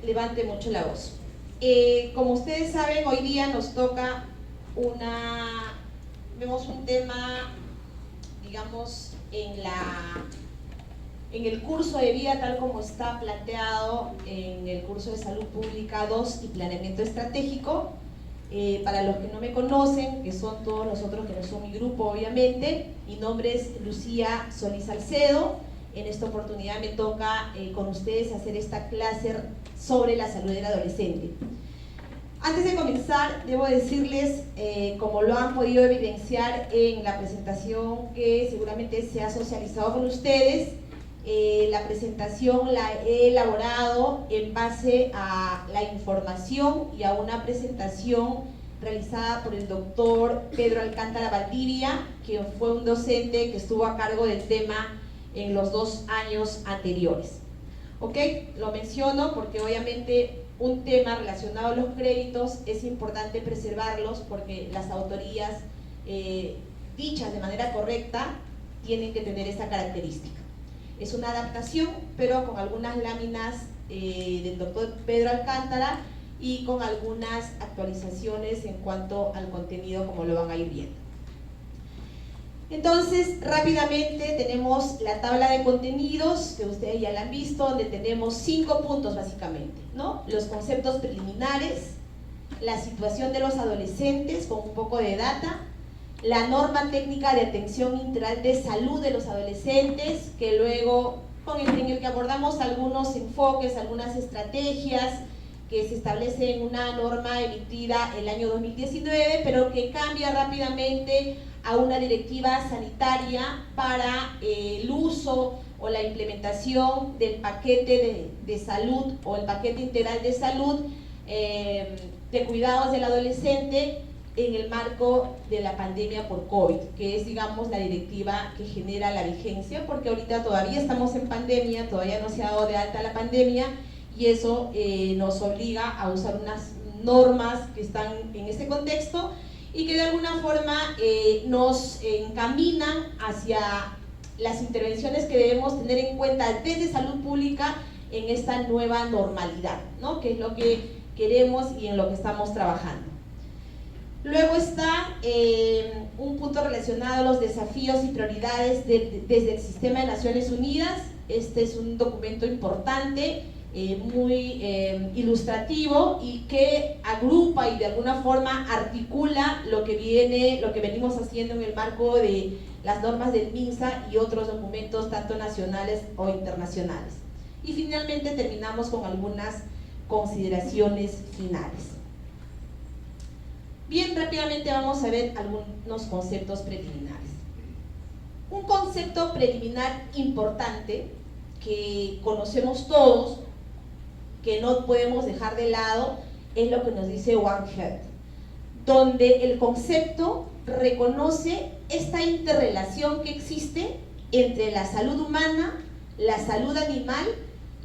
levante mucho la voz. Como ustedes saben, hoy día nos toca vemos un tema, digamos, en el curso de vida tal como está planteado en el curso de Salud Pública 2 y Planeamiento Estratégico. Para los que no me conocen, que son todos los otros que no son mi grupo obviamente, mi nombre es Lucía Solís Salcedo. En esta oportunidad me toca con ustedes hacer esta clase sobre la salud del adolescente. Antes de comenzar, debo decirles, como lo han podido evidenciar en la presentación que seguramente se ha socializado con ustedes, la presentación la he elaborado en base a la información y a una presentación realizada por el doctor Pedro Alcántara Valdivia, que fue un docente que estuvo a cargo del tema en los 2 años anteriores. ¿Ok? Lo menciono porque obviamente un tema relacionado a los créditos es importante preservarlos porque las autorías dichas de manera correcta tienen que tener esta característica. Es una adaptación, pero con algunas láminas del doctor Pedro Alcántara y con algunas actualizaciones en cuanto al contenido, como lo van a ir viendo. Entonces, rápidamente tenemos la tabla de contenidos, que ustedes ya la han visto, donde tenemos 5 puntos básicamente, ¿no? Los conceptos preliminares, la situación de los adolescentes con un poco de data, la norma técnica de atención integral de salud de los adolescentes, que luego en el que abordamos algunos enfoques, algunas estrategias que se establece en una norma emitida el año 2019, pero que cambia rápidamente a una directiva sanitaria para el uso o la implementación del paquete de salud o el paquete integral de salud de cuidados del adolescente en el marco de la pandemia por COVID, que es, digamos, la directiva que genera la vigencia, porque ahorita todavía estamos en pandemia, todavía no se ha dado de alta la pandemia, y eso nos obliga a usar unas normas que están en este contexto y que de alguna forma nos encaminan hacia las intervenciones que debemos tener en cuenta desde salud pública en esta nueva normalidad, ¿no? Que es lo que queremos y en lo que estamos trabajando. Luego está un punto relacionado a los desafíos y prioridades desde el Sistema de Naciones Unidas. Este es un documento importante, muy ilustrativo y que agrupa y de alguna forma articula lo que venimos haciendo en el marco de las normas del MINSA y otros documentos tanto nacionales o internacionales. Y finalmente terminamos con algunas consideraciones finales. Bien, rápidamente vamos a ver algunos conceptos preliminares. Un concepto preliminar importante que conocemos todos, que no podemos dejar de lado, es lo que nos dice One Health, donde el concepto reconoce esta interrelación que existe entre la salud humana, la salud animal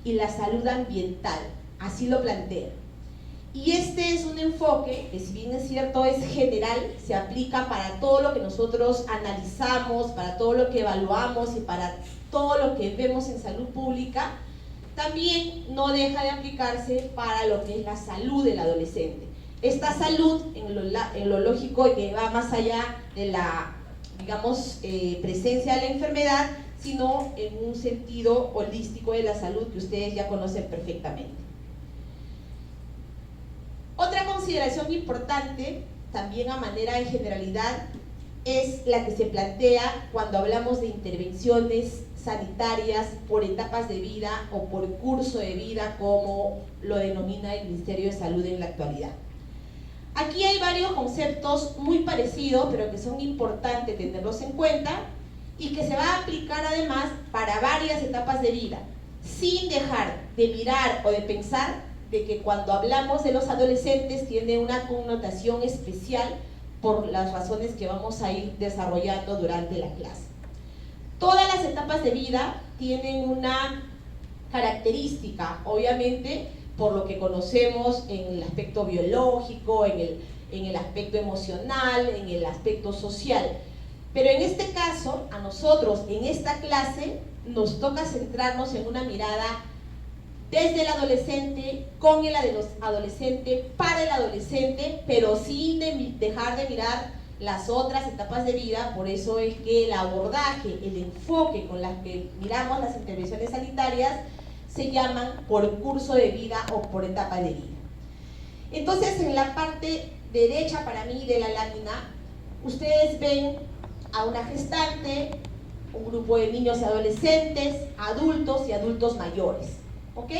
y la salud ambiental. Así lo plantea. Y este es un enfoque que, si bien es cierto, es general, se aplica para todo lo que nosotros analizamos, para todo lo que evaluamos y para todo lo que vemos en salud pública. También no deja de aplicarse para lo que es la salud del adolescente. Esta salud, en lo lógico, que va más allá de la, digamos, presencia de la enfermedad, sino en un sentido holístico de la salud que ustedes ya conocen perfectamente. Otra consideración importante, también a manera de generalidad, es la que se plantea cuando hablamos de intervenciones sanitarias por etapas de vida o por curso de vida, como lo denomina el Ministerio de Salud en la actualidad. Aquí hay varios conceptos muy parecidos, pero que son importantes tenerlos en cuenta y que se va a aplicar además para varias etapas de vida, sin dejar de mirar o de pensar de que cuando hablamos de los adolescentes tiene una connotación especial por las razones que vamos a ir desarrollando durante la clase. Todas las etapas de vida tienen una característica, obviamente, por lo que conocemos en el aspecto biológico, en el aspecto emocional, en el aspecto social. Pero en este caso, a nosotros en esta clase nos toca centrarnos en una mirada desde el adolescente, con el adolescente, para el adolescente, pero sin dejar de mirar las otras etapas de vida. Por eso es que el abordaje, el enfoque con las que miramos las intervenciones sanitarias se llaman por curso de vida o por etapa de vida. Entonces, en la parte derecha para mí de la lámina, ustedes ven a una gestante, un grupo de niños y adolescentes, adultos y adultos mayores, ¿ok?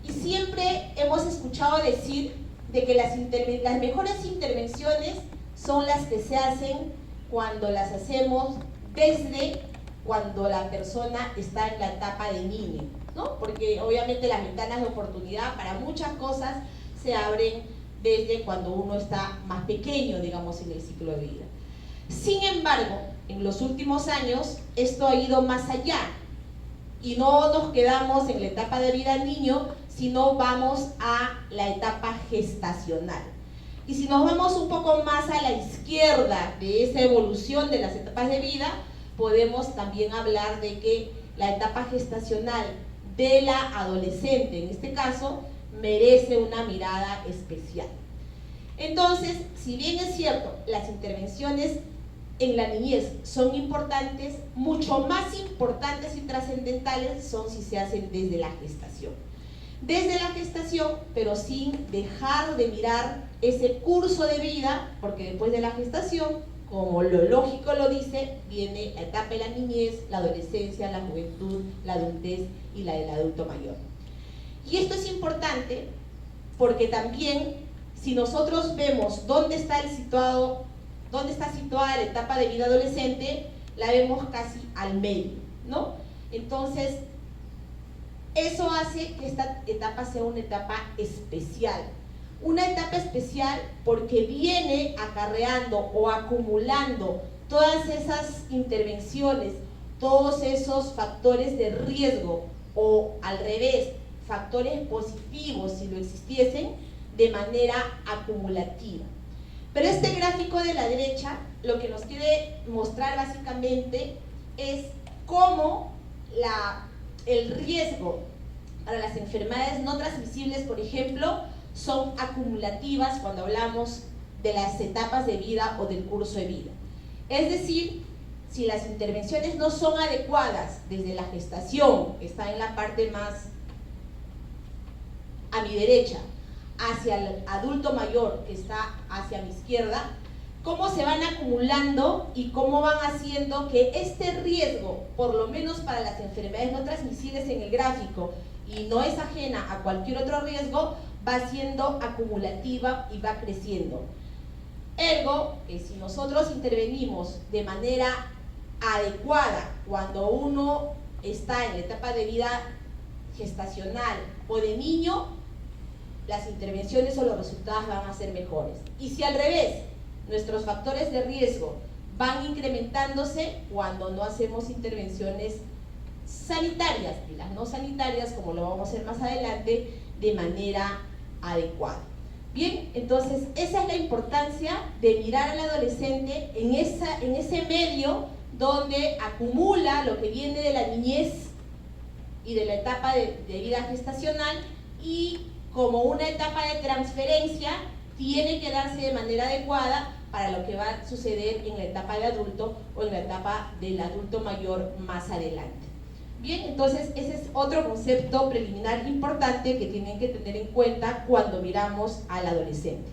Y siempre hemos escuchado decir de que las mejores intervenciones son las que se hacen cuando las hacemos desde cuando la persona está en la etapa de niño, ¿no? Porque obviamente las ventanas de oportunidad para muchas cosas se abren desde cuando uno está más pequeño, digamos, en el ciclo de vida. Sin embargo, en los últimos años esto ha ido más allá y no nos quedamos en la etapa de vida del niño, sino vamos a la etapa gestacional. Y si nos vamos un poco más a la izquierda de esa evolución de las etapas de vida, podemos también hablar de que la etapa gestacional de la adolescente, en este caso, merece una mirada especial. Entonces, si bien es cierto, las intervenciones en la niñez son importantes, mucho más importantes y trascendentales son si se hacen desde la gestación. Desde la gestación, pero sin dejar de mirar ese curso de vida, porque después de la gestación, como lo lógico lo dice, viene la etapa de la niñez, la adolescencia, la juventud, la adultez y la del adulto mayor. Y esto es importante porque también, si nosotros vemos dónde está situada la etapa de vida adolescente, la vemos casi al medio, ¿no? Entonces, eso hace que esta etapa sea una etapa especial. Una etapa especial porque viene acarreando o acumulando todas esas intervenciones, todos esos factores de riesgo, o al revés, factores positivos, si lo existiesen, de manera acumulativa. Pero este gráfico de la derecha lo que nos quiere mostrar básicamente es cómo el riesgo para las enfermedades no transmisibles, por ejemplo, son acumulativas cuando hablamos de las etapas de vida o del curso de vida. Es decir, si las intervenciones no son adecuadas desde la gestación, que está en la parte más a mi derecha, hacia el adulto mayor, que está hacia mi izquierda, cómo se van acumulando y cómo van haciendo que este riesgo, por lo menos para las enfermedades no transmisibles en el gráfico, y no es ajena a cualquier otro riesgo, va siendo acumulativa y va creciendo. Ergo, que si nosotros intervenimos de manera adecuada cuando uno está en la etapa de vida gestacional o de niño, las intervenciones o los resultados van a ser mejores. Y si al revés, nuestros factores de riesgo van incrementándose cuando no hacemos intervenciones sanitarias y las no sanitarias, como lo vamos a hacer más adelante, de manera adecuada. Bien, entonces esa es la importancia de mirar al adolescente en ese medio donde acumula lo que viene de la niñez y de la etapa de vida gestacional, y como una etapa de transferencia tiene que darse de manera adecuada para lo que va a suceder en la etapa de adulto o en la etapa del adulto mayor más adelante. Bien, entonces ese es otro concepto preliminar importante que tienen que tener en cuenta cuando miramos al adolescente.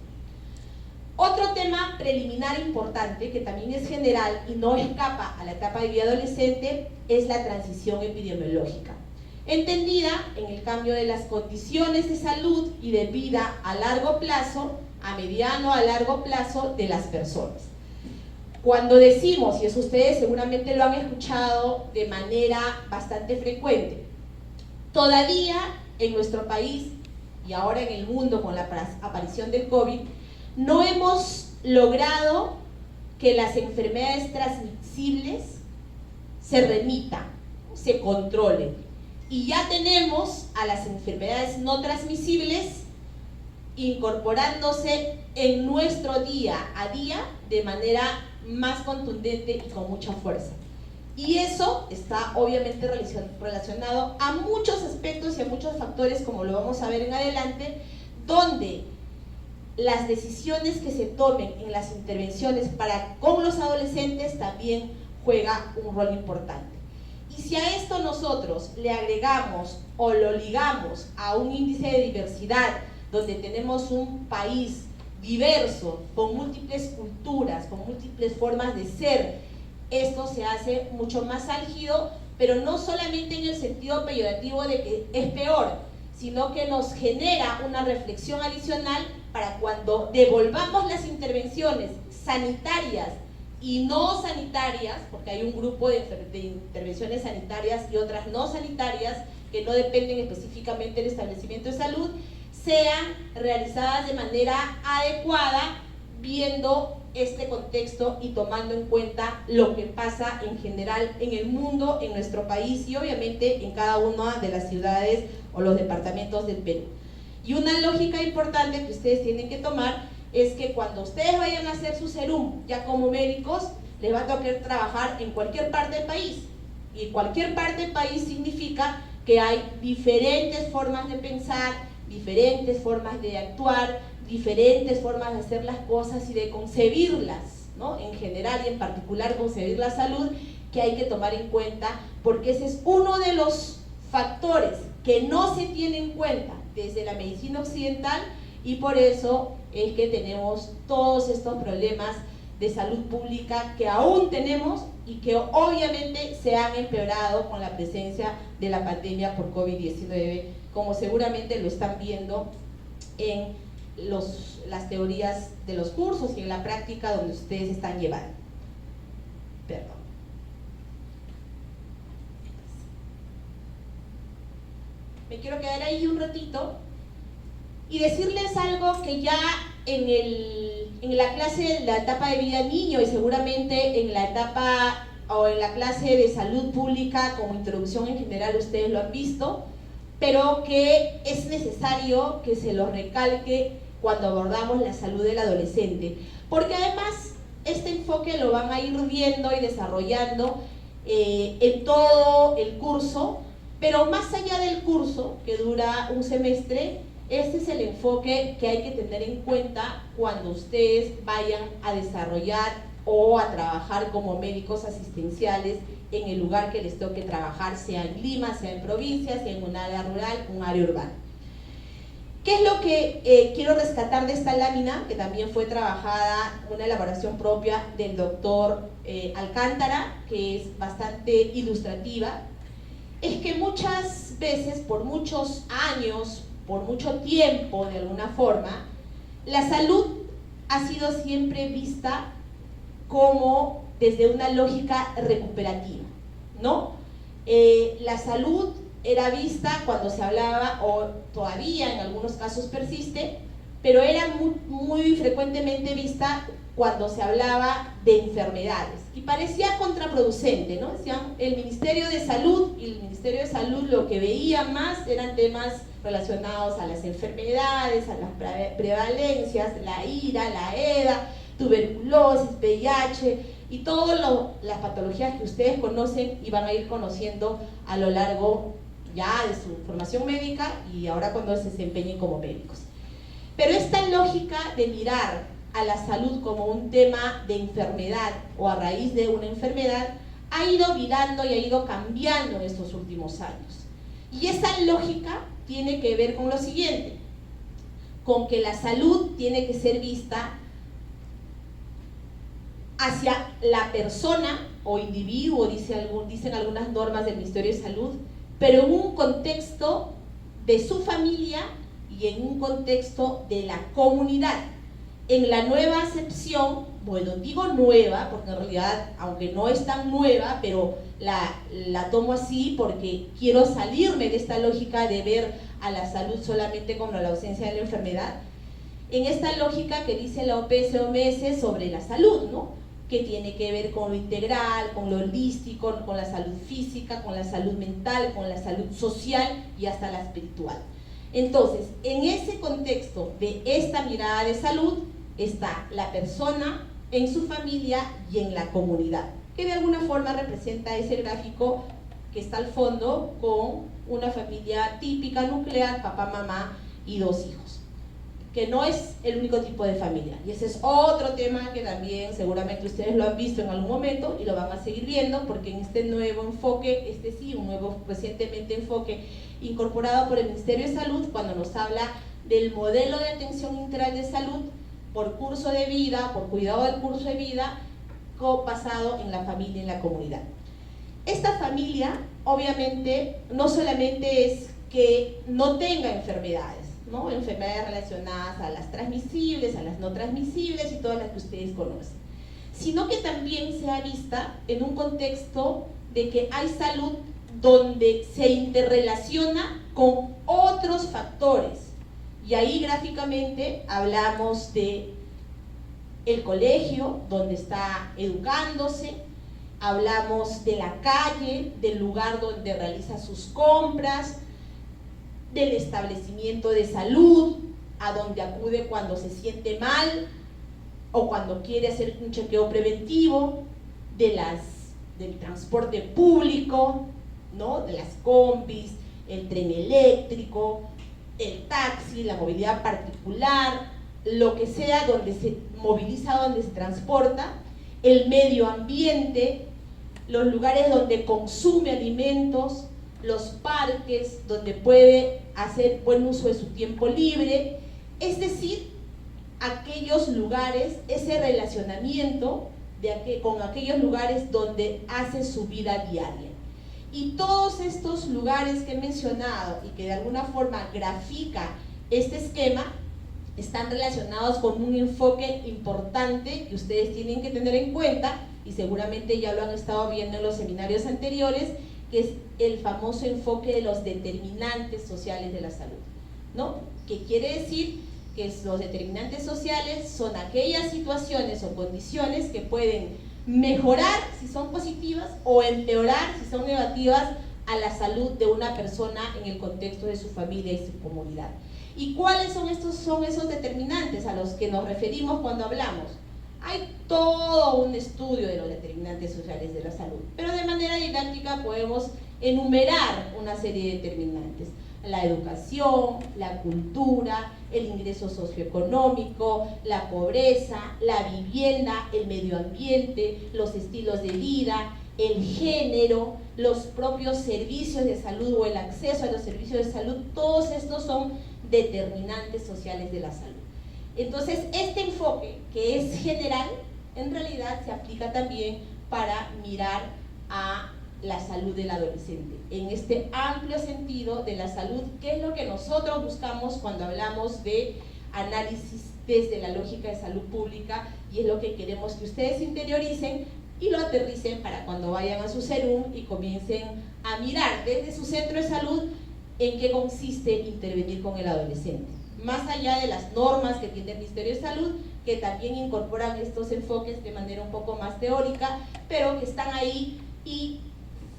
Otro tema preliminar importante que también es general y no escapa a la etapa de vida adolescente es la transición epidemiológica, entendida en el cambio de las condiciones de salud y de vida a largo plazo, a mediano a largo plazo de las personas. Cuando decimos, y eso ustedes seguramente lo han escuchado de manera bastante frecuente, todavía en nuestro país y ahora en el mundo con la aparición del COVID, no hemos logrado que las enfermedades transmisibles se remitan, se controlen. Y ya tenemos a las enfermedades no transmisibles incorporándose en nuestro día a día de manera más contundente y con mucha fuerza. Y eso está obviamente relacionado a muchos aspectos y a muchos factores, como lo vamos a ver en adelante, donde las decisiones que se tomen en las intervenciones con los adolescentes también juega un rol importante. Y si a esto nosotros le agregamos o lo ligamos a un índice de diversidad, donde tenemos un país diverso, con múltiples culturas, con múltiples formas de ser, esto se hace mucho más álgido, pero no solamente en el sentido peyorativo de que es peor, sino que nos genera una reflexión adicional para cuando devolvamos las intervenciones sanitarias y no sanitarias, porque hay un grupo de intervenciones sanitarias y otras no sanitarias que no dependen específicamente del establecimiento de salud, sean realizadas de manera adecuada, viendo este contexto y tomando en cuenta lo que pasa en general en el mundo, en nuestro país y obviamente en cada una de las ciudades o los departamentos del Perú. Y una lógica importante que ustedes tienen que tomar es que cuando ustedes vayan a hacer su serum, ya como médicos, les va a tocar trabajar en cualquier parte del país. Y cualquier parte del país significa que hay diferentes formas de pensar, diferentes formas de actuar, diferentes formas de hacer las cosas y de concebirlas, ¿no? En general y en particular concebir la salud, que hay que tomar en cuenta, porque ese es uno de los factores que no se tiene en cuenta desde la medicina occidental, y por eso es que tenemos todos estos problemas de salud pública que aún tenemos y que obviamente se han empeorado con la presencia de la pandemia por COVID-19, como seguramente lo están viendo en las teorías de los cursos y en la práctica donde ustedes están llevando. Perdón. Me quiero quedar ahí un ratito y decirles algo que ya en la clase de la etapa de vida niño y seguramente en la etapa o en la clase de salud pública como introducción en general ustedes lo han visto, pero que es necesario que se lo recalque cuando abordamos la salud del adolescente, porque además este enfoque lo van a ir viendo y desarrollando en todo el curso, pero más allá del curso, que dura un semestre, este es el enfoque que hay que tener en cuenta cuando ustedes vayan a desarrollar o a trabajar como médicos asistenciales en el lugar que les toque trabajar, sea en Lima, sea en provincia, sea en un área rural, un área urbana. ¿Qué es lo que quiero rescatar de esta lámina, que también fue trabajada, una elaboración propia del doctor Alcántara, que es bastante ilustrativa? Es que muchas veces, por muchos años, por mucho tiempo de alguna forma, la salud ha sido siempre vista como desde una lógica recuperativa, ¿no? La salud era vista cuando se hablaba, o todavía en algunos casos persiste, pero era muy frecuentemente vista cuando se hablaba de enfermedades y parecía contraproducente, ¿no? Decían, el Ministerio de Salud, y el Ministerio de Salud lo que veía más eran temas relacionados a las enfermedades, a las prevalencias, la IRA, la EDA, tuberculosis, VIH y todas las patologías que ustedes conocen y van a ir conociendo a lo largo ya de su formación médica y ahora cuando se desempeñen como médicos. Pero esta lógica de mirar a la salud como un tema de enfermedad o a raíz de una enfermedad ha ido virando y ha ido cambiando en estos últimos años. Y esa lógica tiene que ver con lo siguiente, con que la salud tiene que ser vista hacia la persona o individuo, dicen algunas normas del Ministerio de Salud, pero en un contexto de su familia y en un contexto de la comunidad. En la nueva acepción, bueno, digo nueva porque en realidad, aunque no es tan nueva, pero la tomo así porque quiero salirme de esta lógica de ver a la salud solamente como la ausencia de la enfermedad, en esta lógica que dice la OPS-OMS sobre la salud, ¿no? Que tiene que ver con lo integral, con lo holístico, con la salud física, con la salud mental, con la salud social y hasta la espiritual. Entonces, en ese contexto de esta mirada de salud está la persona en su familia y en la comunidad, que de alguna forma representa ese gráfico que está al fondo con una familia típica nuclear, papá, mamá y 2 hijos, que no es el único tipo de familia, y ese es otro tema que también seguramente ustedes lo han visto en algún momento y lo van a seguir viendo, porque en este nuevo enfoque, un nuevo recientemente enfoque incorporado por el Ministerio de Salud, cuando nos habla del modelo de atención integral de salud por curso de vida, por cuidado del curso de vida, basado en la familia y en la comunidad. Esta familia, obviamente, no solamente es que no tenga enfermedades, ¿no? Enfermedades relacionadas a las transmisibles, a las no transmisibles y todas las que ustedes conocen, sino que también sea vista en un contexto de que hay salud donde se interrelaciona con otros factores, y ahí gráficamente hablamos de el colegio, donde está educándose, hablamos de la calle, del lugar donde realiza sus compras, del establecimiento de salud, a donde acude cuando se siente mal o cuando quiere hacer un chequeo preventivo, del transporte público, ¿no? De las combis, el tren eléctrico, el taxi, la movilidad particular, lo que sea donde se moviliza, donde se transporta, el medio ambiente, los lugares donde consume alimentos, los parques donde puede hacer buen uso de su tiempo libre, es decir, aquellos lugares, ese relacionamiento con aquellos lugares donde hace su vida diaria. Y todos estos lugares que he mencionado y que de alguna forma grafica este esquema están relacionados con un enfoque importante que ustedes tienen que tener en cuenta, y seguramente ya lo han estado viendo en los seminarios anteriores, que es el famoso enfoque de los determinantes sociales de la salud, ¿no? Que quiere decir que los determinantes sociales son aquellas situaciones o condiciones que pueden mejorar si son positivas o empeorar si son negativas a la salud de una persona en el contexto de su familia y su comunidad. ¿Y cuáles son esos determinantes a los que nos referimos cuando hablamos? Hay todo un estudio de los determinantes sociales de la salud, pero de manera didáctica podemos enumerar una serie de determinantes: la educación, la cultura, el ingreso socioeconómico, la pobreza, la vivienda, el medio ambiente, los estilos de vida, el género, los propios servicios de salud o el acceso a los servicios de salud. Todos estos son determinantes sociales de la salud. Entonces, este enfoque, que es general, en realidad se aplica también para mirar a la salud del adolescente, en este amplio sentido de la salud, que es lo que nosotros buscamos cuando hablamos de análisis desde la lógica de salud pública, y es lo que queremos que ustedes interioricen y lo aterricen para cuando vayan a su CERUM y comiencen a mirar desde su centro de salud en qué consiste intervenir con el adolescente, más allá de las normas que tiene el Ministerio de Salud, que también incorporan estos enfoques de manera un poco más teórica, pero que están ahí, y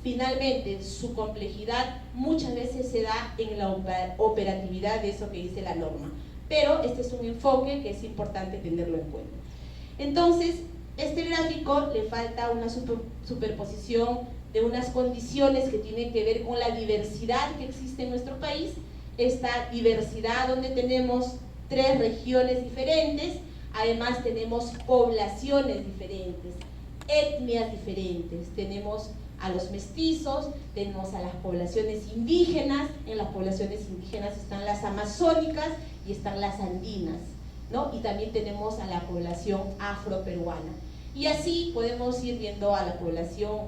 finalmente su complejidad muchas veces se da en la operatividad de eso que dice la norma, pero este es un enfoque que es importante tenerlo en cuenta. Entonces, este gráfico le falta una superposición de unas condiciones que tienen que ver con la diversidad que existe en nuestro país, esta diversidad donde tenemos 3 regiones diferentes, además tenemos poblaciones diferentes, etnias diferentes, tenemos a los mestizos, tenemos a las poblaciones indígenas. En las poblaciones indígenas están las amazónicas y están las andinas, ¿no? Y también tenemos a la población afroperuana. Y así podemos ir viendo a la población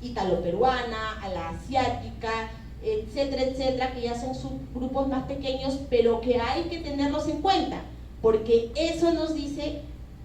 italo-peruana, a la asiática, etcétera, etcétera, que ya son subgrupos más pequeños, pero que hay que tenerlos en cuenta, porque eso nos dice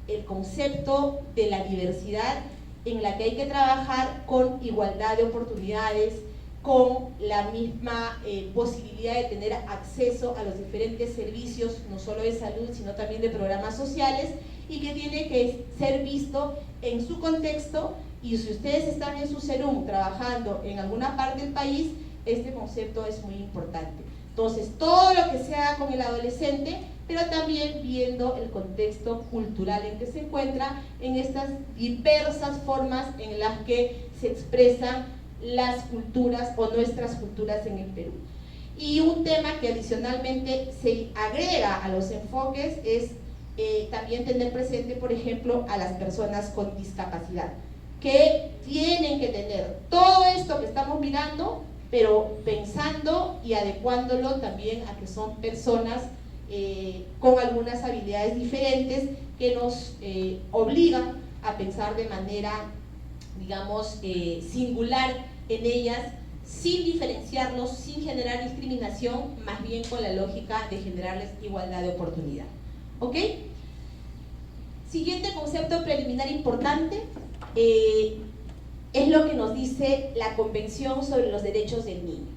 el concepto de la diversidad, en la que hay que trabajar con igualdad de oportunidades, con la misma posibilidad de tener acceso a los diferentes servicios, no solo de salud, sino también de programas sociales, y que tiene que ser visto en su contexto. Y si ustedes están en su CERUM trabajando en alguna parte del país, este concepto es muy importante. Entonces, todo lo que se haga con el adolescente, pero también viendo el contexto cultural en que se encuentra, en estas diversas formas en las que se expresan las culturas o nuestras culturas en el Perú. Y un tema que adicionalmente se agrega a los enfoques es también tener presente, por ejemplo, a las personas con discapacidad, que tienen que tener todo esto que estamos mirando, pero pensando y adecuándolo también a que son personas con algunas habilidades diferentes que nos obligan a pensar de manera, digamos, singular en ellas, sin diferenciarlos, sin generar discriminación, más bien con la lógica de generarles igualdad de oportunidad. ¿Ok? Siguiente concepto preliminar importante es lo que nos dice la Convención sobre los Derechos del Niño.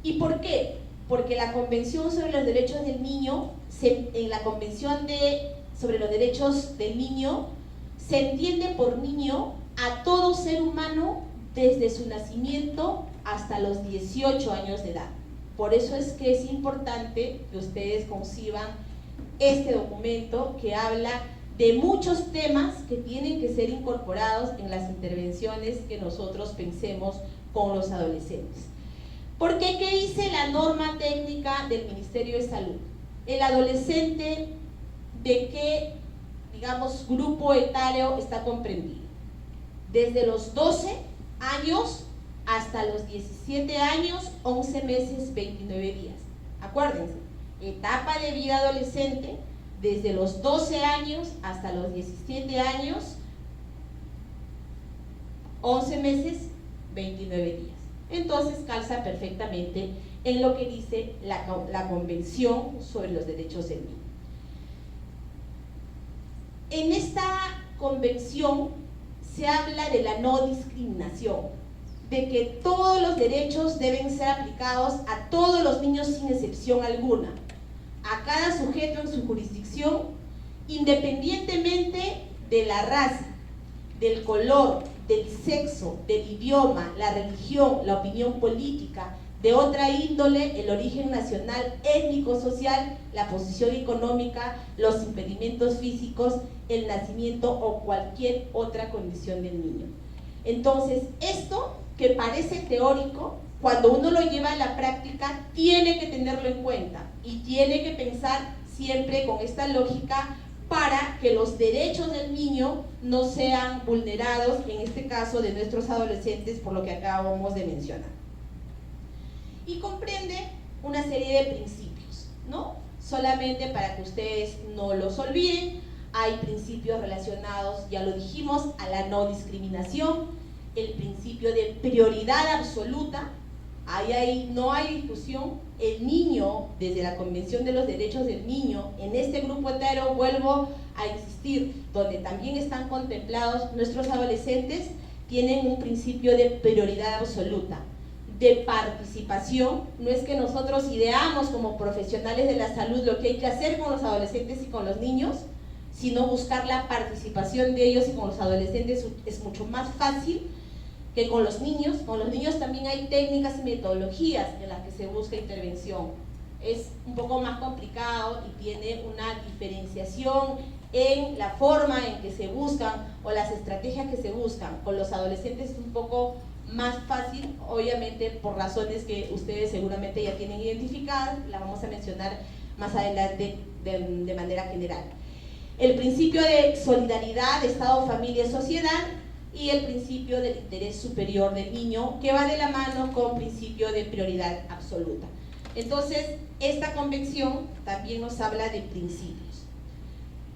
¿Y por qué? Porque la Convención sobre los Derechos del Niño, en la Convención sobre los Derechos del Niño, se entiende por niño a todo ser humano desde su nacimiento hasta los 18 años de edad. Por eso es que es importante que ustedes conciban este documento que habla de muchos temas que tienen que ser incorporados en las intervenciones que nosotros pensemos con los adolescentes. Porque, ¿qué dice la norma técnica del Ministerio de Salud? El adolescente, ¿de qué, digamos, grupo etario está comprendido? Desde los 12 años hasta los 17 años, 11 meses, 29 días. Acuérdense, etapa de vida adolescente, desde los 12 años hasta los 17 años, 11 meses, 29 días. Entonces calza perfectamente en lo que dice la Convención sobre los Derechos del Niño. En esta convención se habla de la no discriminación, de que todos los derechos deben ser aplicados a todos los niños sin excepción alguna, a cada sujeto en su jurisdicción, independientemente de la raza, del color, del sexo, del idioma, la religión, la opinión política, de otra índole, el origen nacional, étnico, social, la posición económica, los impedimentos físicos, el nacimiento o cualquier otra condición del niño. Entonces, esto que parece teórico, cuando uno lo lleva a la práctica, tiene que tenerlo en cuenta y tiene que pensar siempre con esta lógica para que los derechos del niño no sean vulnerados, en este caso de nuestros adolescentes, por lo que acabamos de mencionar. Y comprende una serie de principios, ¿no? Solamente para que ustedes no los olviden, hay principios relacionados, ya lo dijimos, a la no discriminación, el principio de prioridad absoluta. Ahí no hay discusión. El niño, desde la Convención de los Derechos del Niño, en este grupo etario, vuelvo a insistir, donde también están contemplados nuestros adolescentes, tienen un principio de prioridad absoluta, de participación. No es que nosotros ideamos como profesionales de la salud lo que hay que hacer con los adolescentes y con los niños, sino buscar la participación de ellos, y con los adolescentes es mucho más fácil que con los niños. Con los niños también hay técnicas y metodologías en las que se busca intervención. Es un poco más complicado y tiene una diferenciación en la forma en que se buscan o las estrategias que se buscan. Con los adolescentes es un poco más fácil, obviamente por razones que ustedes seguramente ya tienen identificadas, las vamos a mencionar más adelante de manera general. El principio de solidaridad, Estado, familia, sociedad, y el principio del interés superior del niño, que va de la mano con principio de prioridad absoluta. Entonces, esta convención también nos habla de principios.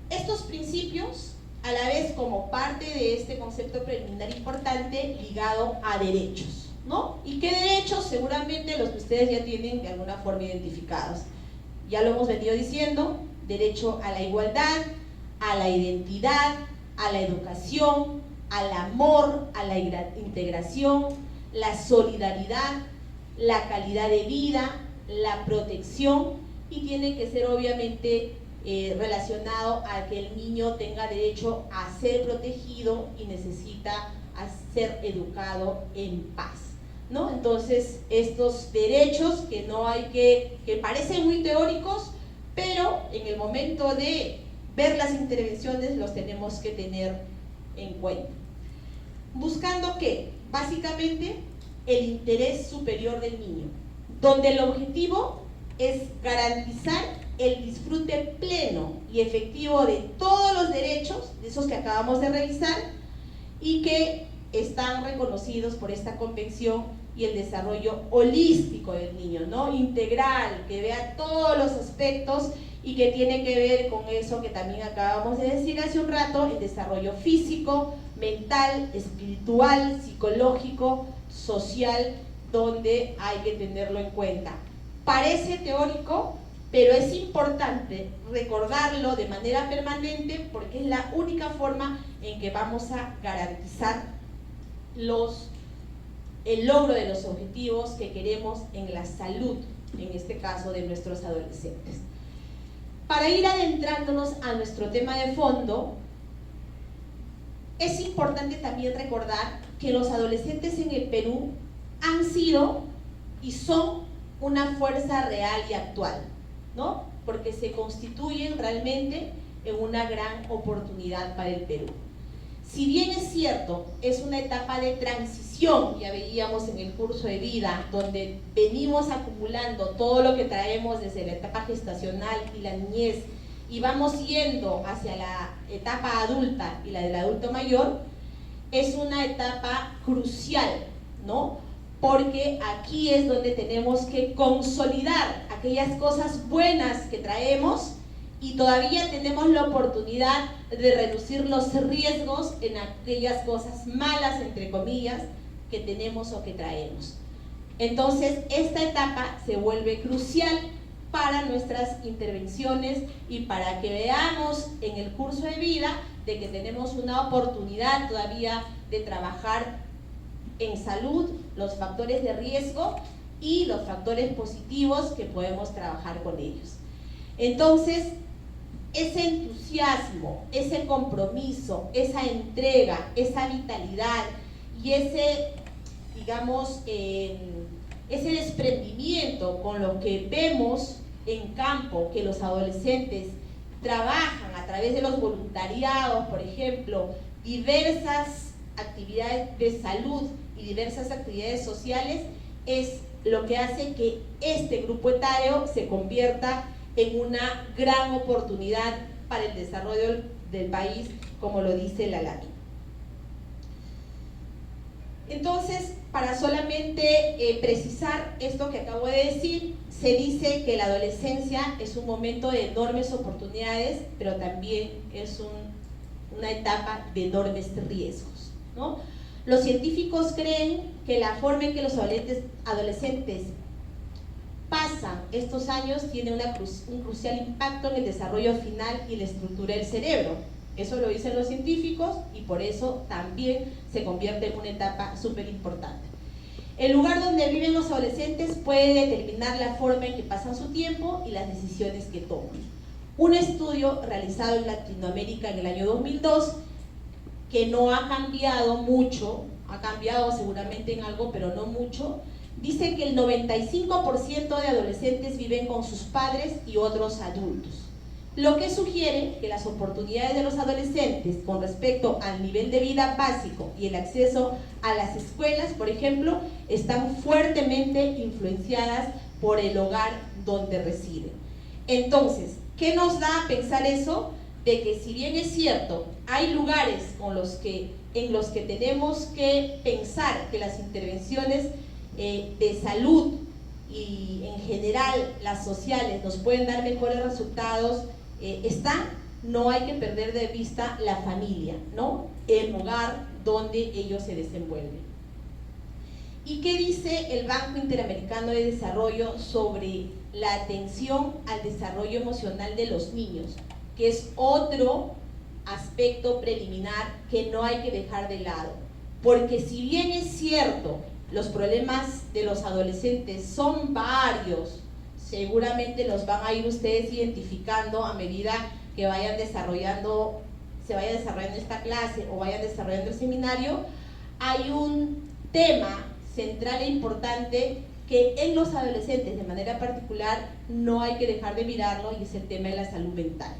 Estos principios, a la vez como parte de este concepto preliminar importante ligado a derechos, ¿no? ¿Y qué derechos? Seguramente los que ustedes ya tienen de alguna forma identificados. Ya lo hemos venido diciendo: derecho a la igualdad, a la identidad, a la educación, al amor, a la integración, la solidaridad, la calidad de vida, la protección, y tiene que ser obviamente relacionado a que el niño tenga derecho a ser protegido y necesita a ser educado en paz. ¿no? Entonces, estos derechos que parecen muy teóricos, pero en el momento de ver las intervenciones los tenemos que tener en cuenta. Buscando ¿qué? Básicamente el interés superior del niño, donde el objetivo es garantizar el disfrute pleno y efectivo de todos los derechos, de esos que acabamos de revisar, y que están reconocidos por esta convención, y el desarrollo holístico del niño, ¿no? Integral, que vea todos los aspectos y que tiene que ver con eso que también acabamos de decir hace un rato, el desarrollo físico, mental, espiritual, psicológico, social, donde hay que tenerlo en cuenta. Parece teórico, pero es importante recordarlo de manera permanente porque es la única forma en que vamos a garantizar el logro de los objetivos que queremos en la salud, en este caso de nuestros adolescentes. Para ir adentrándonos a nuestro tema de fondo, es importante también recordar que los adolescentes en el Perú han sido y son una fuerza real y actual, ¿no? Porque se constituyen realmente en una gran oportunidad para el Perú. Si bien es cierto, es una etapa de transición, ya veíamos en el curso de vida, donde venimos acumulando todo lo que traemos desde la etapa gestacional y la niñez, y vamos yendo hacia la etapa adulta y la del adulto mayor, es una etapa crucial, ¿no? Porque aquí es donde tenemos que consolidar aquellas cosas buenas que traemos y todavía tenemos la oportunidad de reducir los riesgos en aquellas cosas malas, entre comillas, que tenemos o que traemos. Entonces, esta etapa se vuelve crucial para nuestras intervenciones y para que veamos en el curso de vida de que tenemos una oportunidad todavía de trabajar en salud, los factores de riesgo y los factores positivos que podemos trabajar con ellos. Entonces, ese entusiasmo, ese compromiso, esa entrega, esa vitalidad y ese, digamos, ese desprendimiento con lo que vemos en campo, que los adolescentes trabajan a través de los voluntariados, por ejemplo, diversas actividades de salud y diversas actividades sociales, es lo que hace que este grupo etario se convierta en una gran oportunidad para el desarrollo del país, como lo dice la LAMI. Entonces, para solamente precisar esto que acabo de decir, se dice que la adolescencia es un momento de enormes oportunidades, pero también es una etapa de enormes riesgos, ¿no? Los científicos creen que la forma en que los adolescentes pasan estos años tiene un crucial impacto en el desarrollo final y la estructura del cerebro. Eso lo dicen los científicos y por eso también se convierte en una etapa súper importante. El lugar donde viven los adolescentes puede determinar la forma en que pasan su tiempo y las decisiones que toman. Un estudio realizado en Latinoamérica en el año 2002, que no ha cambiado mucho, ha cambiado seguramente en algo, pero no mucho, dice que el 95% de adolescentes viven con sus padres y otros adultos, lo que sugiere que las oportunidades de los adolescentes con respecto al nivel de vida básico y el acceso a las escuelas, por ejemplo, están fuertemente influenciadas por el hogar donde residen. Entonces, ¿qué nos da a pensar eso? De que si bien es cierto, hay lugares en los que tenemos que pensar que las intervenciones de salud y en general las sociales nos pueden dar mejores resultados, no hay que perder de vista la familia, ¿no? El hogar donde ellos se desenvuelven. ¿Y qué dice el Banco Interamericano de Desarrollo sobre la atención al desarrollo emocional de los niños? Que es otro aspecto preliminar que no hay que dejar de lado, porque si bien es cierto, los problemas de los adolescentes son varios, seguramente los van a ir ustedes identificando a medida que se vaya desarrollando esta clase o vayan desarrollando el seminario. Hay un tema central e importante que en los adolescentes de manera particular no hay que dejar de mirarlo, y es el tema de la salud mental,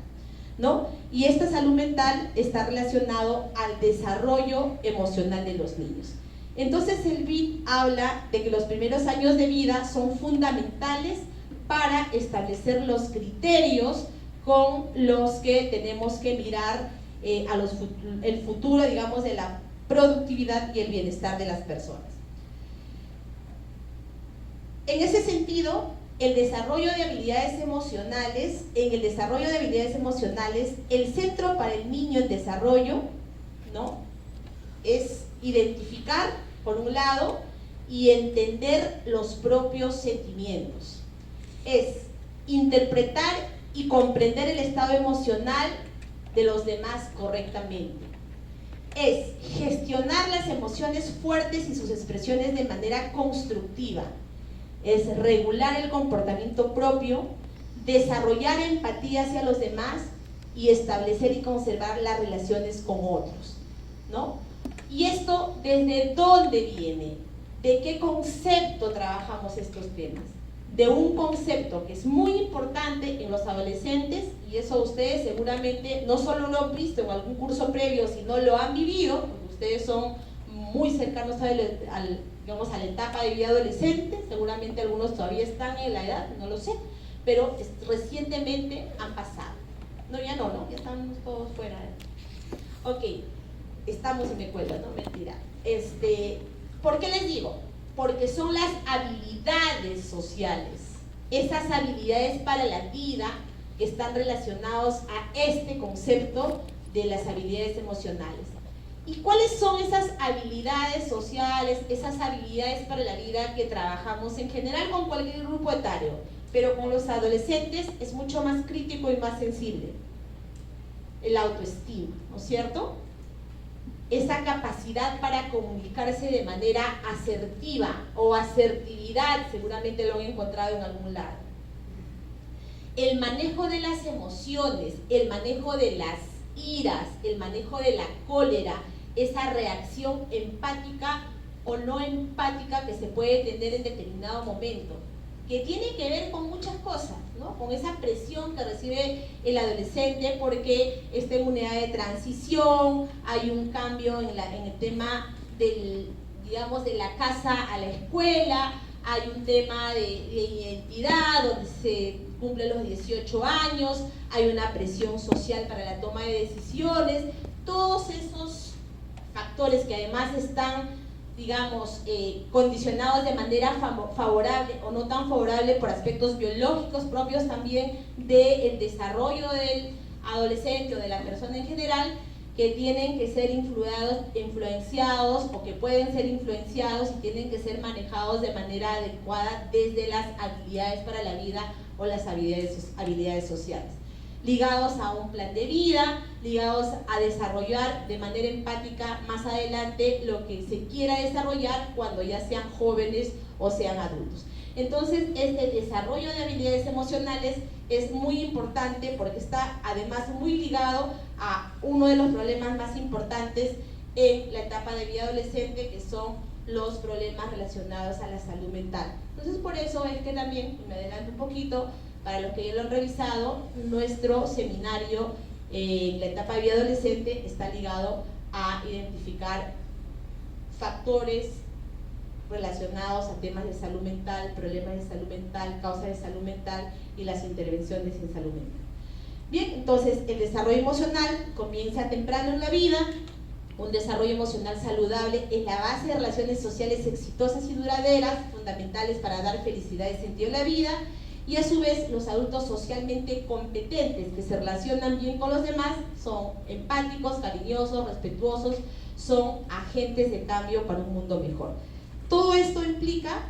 ¿no? Y esta salud mental está relacionado al desarrollo emocional de los niños. Entonces el BID habla de que los primeros años de vida son fundamentales para establecer los criterios con los que tenemos que mirar el futuro, digamos, de la productividad y el bienestar de las personas. En ese sentido, el desarrollo de habilidades emocionales, el centro para el niño en desarrollo, ¿no?, es identificar, por un lado, y entender los propios sentimientos. Es interpretar y comprender el estado emocional de los demás correctamente. Es gestionar las emociones fuertes y sus expresiones de manera constructiva. Es regular el comportamiento propio, desarrollar empatía hacia los demás y establecer y conservar las relaciones con otros, ¿no? ¿Y esto desde dónde viene? ¿De qué concepto trabajamos estos temas? De un concepto que es muy importante en los adolescentes, y eso ustedes seguramente no solo lo han visto en algún curso previo, sino lo han vivido, porque ustedes son muy cercanos a la etapa de vida adolescente. Seguramente algunos todavía están en la edad, no lo sé, pero recientemente han pasado. No, ya no, ya estamos todos fuera. Ok, estamos en escuela, no, mentira. ¿Por qué les digo? Porque son las habilidades sociales, esas habilidades para la vida que están relacionados a este concepto de las habilidades emocionales. ¿Y cuáles son esas habilidades sociales, esas habilidades para la vida que trabajamos en general con cualquier grupo etario? Pero con los adolescentes es mucho más crítico y más sensible. El autoestima, ¿no es cierto? Esa capacidad para comunicarse de manera asertiva o asertividad, seguramente lo han encontrado en algún lado. El manejo de las emociones, el manejo de las iras, el manejo de la cólera, esa reacción empática o no empática que se puede tener en determinado momento, que tiene que ver con muchas cosas, ¿no? Con esa presión que recibe el adolescente porque está en una edad de transición, hay un cambio en el tema digamos, de la casa a la escuela, hay un tema de identidad donde se cumplen los 18 años, hay una presión social para la toma de decisiones. Todos esos factores que además están, digamos, condicionados de manera favorable o no tan favorable por aspectos biológicos propios también del desarrollo del adolescente o de la persona en general, que tienen que ser influenciados o que pueden ser influenciados y tienen que ser manejados de manera adecuada desde las habilidades para la vida o las habilidades sociales, ligados a un plan de vida, ligados a desarrollar de manera empática más adelante lo que se quiera desarrollar cuando ya sean jóvenes o sean adultos. Entonces, este desarrollo de habilidades emocionales es muy importante porque está además muy ligado a uno de los problemas más importantes en la etapa de vida adolescente, que son los problemas relacionados a la salud mental. Entonces, por eso es que también, y me adelanto un poquito, para los que ya lo han revisado, nuestro seminario en la etapa de vida adolescente está ligado a identificar factores relacionados a temas de salud mental, problemas de salud mental, causas de salud mental y las intervenciones en salud mental. Bien, entonces el desarrollo emocional comienza temprano en la vida. Un desarrollo emocional saludable es la base de relaciones sociales exitosas y duraderas, fundamentales para dar felicidad y sentido a la vida. Y a su vez, los adultos socialmente competentes que se relacionan bien con los demás son empáticos, cariñosos, respetuosos, son agentes de cambio para un mundo mejor. Todo esto implica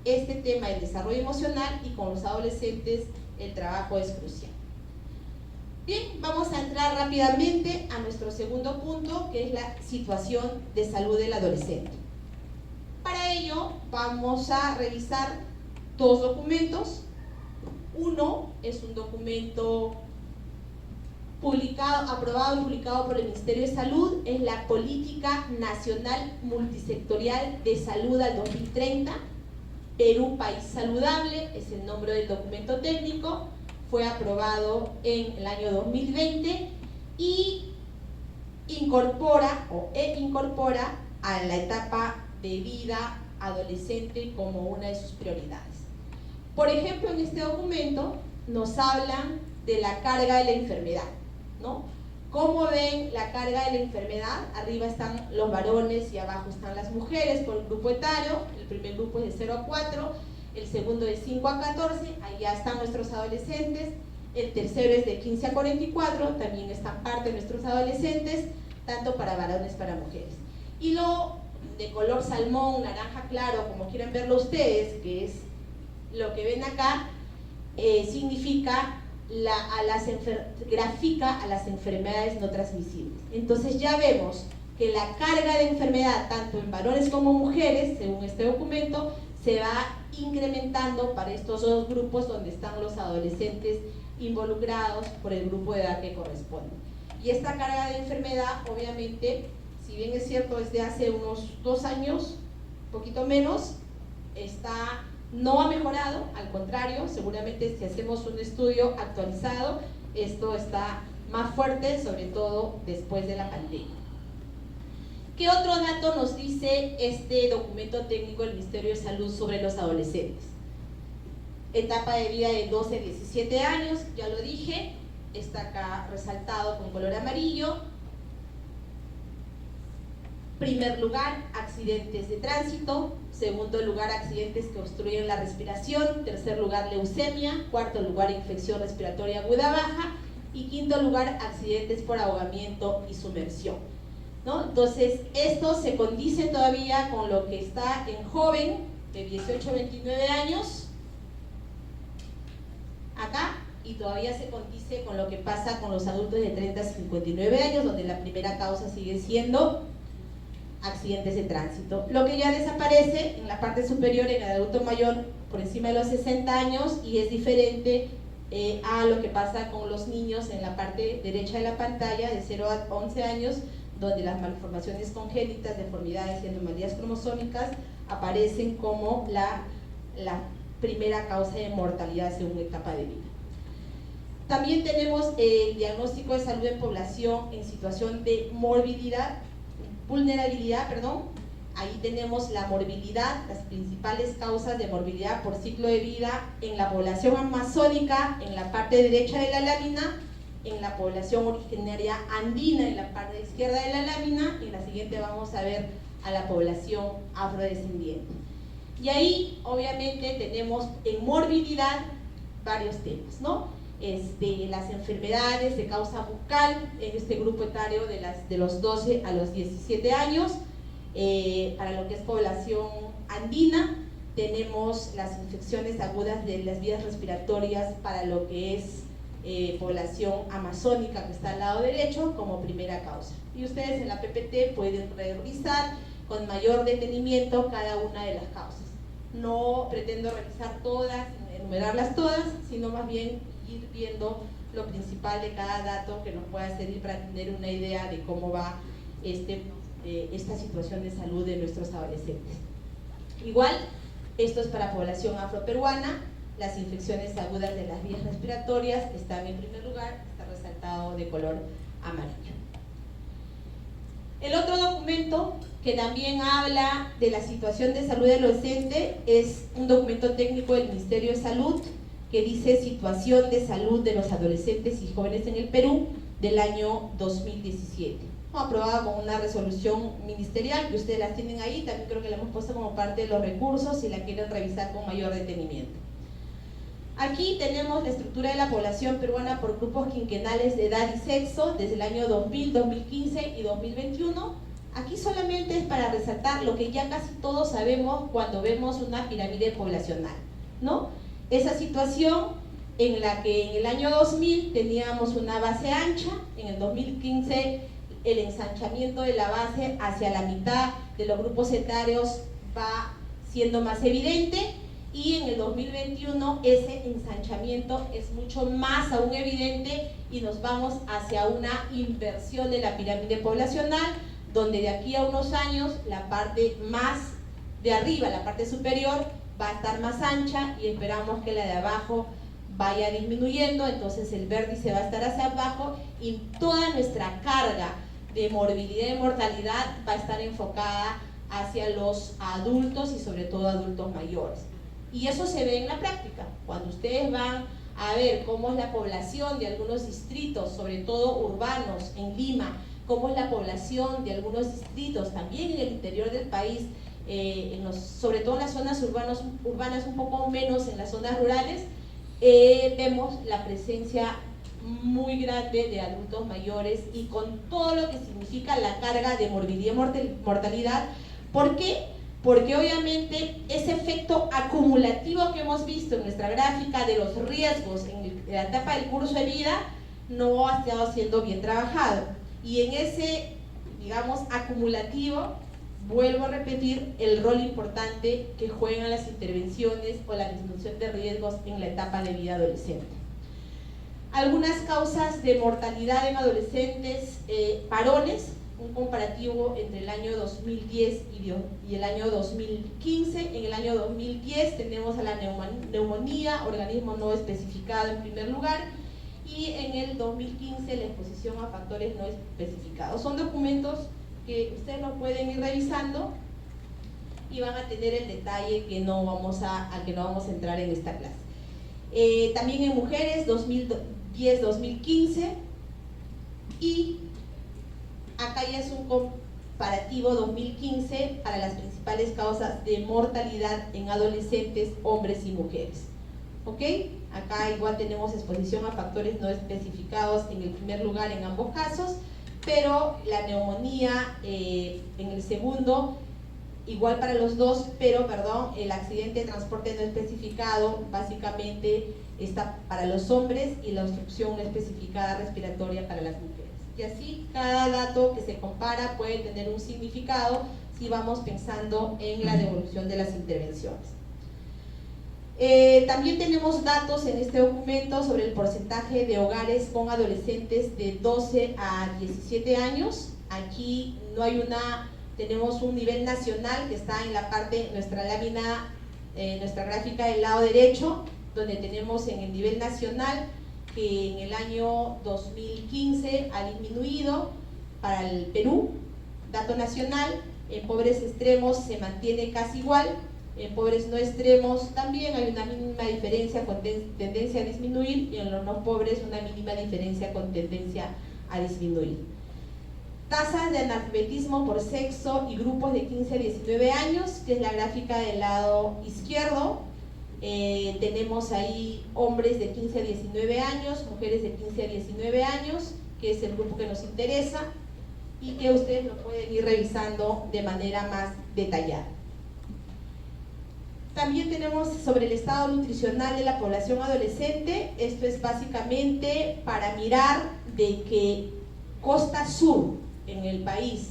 este tema del desarrollo emocional, y con los adolescentes el trabajo es crucial. Bien, vamos a entrar rápidamente a nuestro segundo punto, que es la situación de salud del adolescente. Para ello vamos a revisar dos documentos. Uno es un documento aprobado y publicado por el Ministerio de Salud, es la Política Nacional Multisectorial de Salud al 2030, Perú País Saludable, es el nombre del documento técnico, fue aprobado en el año 2020 y incorpora a la etapa de vida adolescente como una de sus prioridades. Por ejemplo, en este documento nos hablan de la carga de la enfermedad, ¿no? ¿Cómo ven la carga de la enfermedad? Arriba están los varones y abajo están las mujeres por grupo etario. El primer grupo es de 0 a 4, el segundo de 5 a 14, allá están nuestros adolescentes. El tercero es de 15 a 44, también están parte de nuestros adolescentes, tanto para varones como para mujeres. Y lo de color salmón, naranja claro, como quieran verlo ustedes, que es lo que ven acá, significa grafica a las enfermedades no transmisibles. Entonces ya vemos que la carga de enfermedad, tanto en varones como mujeres, según este documento, se va incrementando para estos dos grupos donde están los adolescentes involucrados por el grupo de edad que corresponde. Y esta carga de enfermedad, obviamente, si bien es cierto desde hace unos 2 años, un poquito menos, no ha mejorado, al contrario, seguramente si hacemos un estudio actualizado, esto está más fuerte, sobre todo después de la pandemia. ¿Qué otro dato nos dice este documento técnico del Ministerio de Salud sobre los adolescentes? Etapa de vida de 12 a 17 años, ya lo dije, está acá resaltado con color amarillo. Primer lugar, accidentes de tránsito. Segundo lugar, accidentes que obstruyen la respiración. Tercer lugar, leucemia. Cuarto lugar, infección respiratoria aguda baja. Y quinto lugar, accidentes por ahogamiento y sumersión, ¿no? Entonces, esto se condice todavía con lo que está en joven, de 18 a 29 años, acá, y todavía se condice con lo que pasa con los adultos de 30 a 59 años, donde la primera causa sigue siendo accidentes de tránsito. Lo que ya desaparece en la parte superior, en el adulto mayor por encima de los 60 años, y es diferente a lo que pasa con los niños en la parte derecha de la pantalla, de 0 a 11 años, donde las malformaciones congénitas, deformidades y anomalías cromosómicas aparecen como la primera causa de mortalidad según etapa de vida. También tenemos el diagnóstico de salud en población en situación de vulnerabilidad. Ahí tenemos la morbilidad, las principales causas de morbilidad por ciclo de vida en la población amazónica, en la parte derecha de la lámina, en la población originaria andina, en la parte izquierda de la lámina, y en la siguiente vamos a ver a la población afrodescendiente. Y ahí, obviamente, tenemos en morbilidad varios temas, ¿no? Las enfermedades de causa bucal en este grupo etario de los 12 a los 17 años. Para lo que es población andina, tenemos las infecciones agudas de las vías respiratorias para lo que es población amazónica, que está al lado derecho, como primera causa. Y ustedes en la PPT pueden revisar con mayor detenimiento cada una de las causas. No pretendo revisar todas, enumerarlas todas, sino más bien ir viendo lo principal de cada dato que nos pueda servir para tener una idea de cómo va esta situación de salud de nuestros adolescentes. Igual, esto es para población afroperuana. Las infecciones agudas de las vías respiratorias están en primer lugar, está resaltado de color amarillo. El otro documento que también habla de la situación de salud adolescente es un documento técnico del Ministerio de Salud que dice situación de salud de los adolescentes y jóvenes en el Perú del año 2017. Aprobada con una resolución ministerial que ustedes las tienen ahí, también creo que la hemos puesto como parte de los recursos si la quieren revisar con mayor detenimiento. Aquí tenemos la estructura de la población peruana por grupos quinquenales de edad y sexo desde el año 2000, 2015 y 2021. Aquí solamente es para resaltar lo que ya casi todos sabemos cuando vemos una pirámide poblacional, ¿no? Esa situación en la que en el año 2000 teníamos una base ancha, en el 2015 el ensanchamiento de la base hacia la mitad de los grupos etarios va siendo más evidente, y en el 2021 ese ensanchamiento es mucho más aún evidente y nos vamos hacia una inversión de la pirámide poblacional, donde de aquí a unos años la parte más de arriba, la parte superior, va a estar más ancha y esperamos que la de abajo vaya disminuyendo, entonces el vértice va a estar hacia abajo y toda nuestra carga de morbilidad y mortalidad va a estar enfocada hacia los adultos y sobre todo adultos mayores. Y eso se ve en la práctica. Cuando ustedes van a ver cómo es la población de algunos distritos, sobre todo urbanos en Lima, cómo es la población de algunos distritos también en el interior del país, sobre todo en las zonas urbanas, un poco menos en las zonas rurales, vemos la presencia muy grande de adultos mayores y con todo lo que significa la carga de morbilidad y mortalidad. ¿Por qué? Porque obviamente ese efecto acumulativo que hemos visto en nuestra gráfica de los riesgos en la etapa del curso de vida no ha estado siendo bien trabajado. Y en ese, digamos, acumulativo, vuelvo a repetir el rol importante que juegan las intervenciones o la disminución de riesgos en la etapa de vida adolescente. Algunas causas de mortalidad en adolescentes, varones, un comparativo entre el año 2010 y el año 2015. En el año 2010 tenemos a la neumonía, organismo no especificado en primer lugar, y en el 2015 la exposición a factores no especificados. Son documentos que ustedes lo pueden ir revisando y van a tener el detalle que no vamos a entrar en esta clase. También en mujeres, 2010-2015, y acá ya es un comparativo 2015 para las principales causas de mortalidad en adolescentes, hombres y mujeres. ¿Ok? Acá igual tenemos exposición a factores no especificados en el primer lugar en ambos casos, pero la neumonía en el segundo, igual para los dos, pero perdón, el accidente de transporte no especificado básicamente está para los hombres y la obstrucción no especificada respiratoria para las mujeres. Y así cada dato que se compara puede tener un significado si vamos pensando en la devolución de las intervenciones. También tenemos datos en este documento sobre el porcentaje de hogares con adolescentes de 12 a 17 años. Aquí no hay tenemos un nivel nacional que está en la parte, nuestra lámina, nuestra gráfica del lado derecho, donde tenemos en el nivel nacional que en el año 2015 ha disminuido para el Perú, dato nacional. En pobres extremos se mantiene casi igual, en pobres no extremos también hay una mínima diferencia con tendencia a disminuir, y en los no pobres una mínima diferencia con tendencia a disminuir. Tasas de analfabetismo por sexo y grupos de 15 a 19 años, que es la gráfica del lado izquierdo. Tenemos ahí hombres de 15 a 19 años, mujeres de 15 a 19 años, que es el grupo que nos interesa y que ustedes lo pueden ir revisando de manera más detallada. También tenemos sobre el estado nutricional de la población adolescente. Esto es básicamente para mirar de que Costa Sur en el país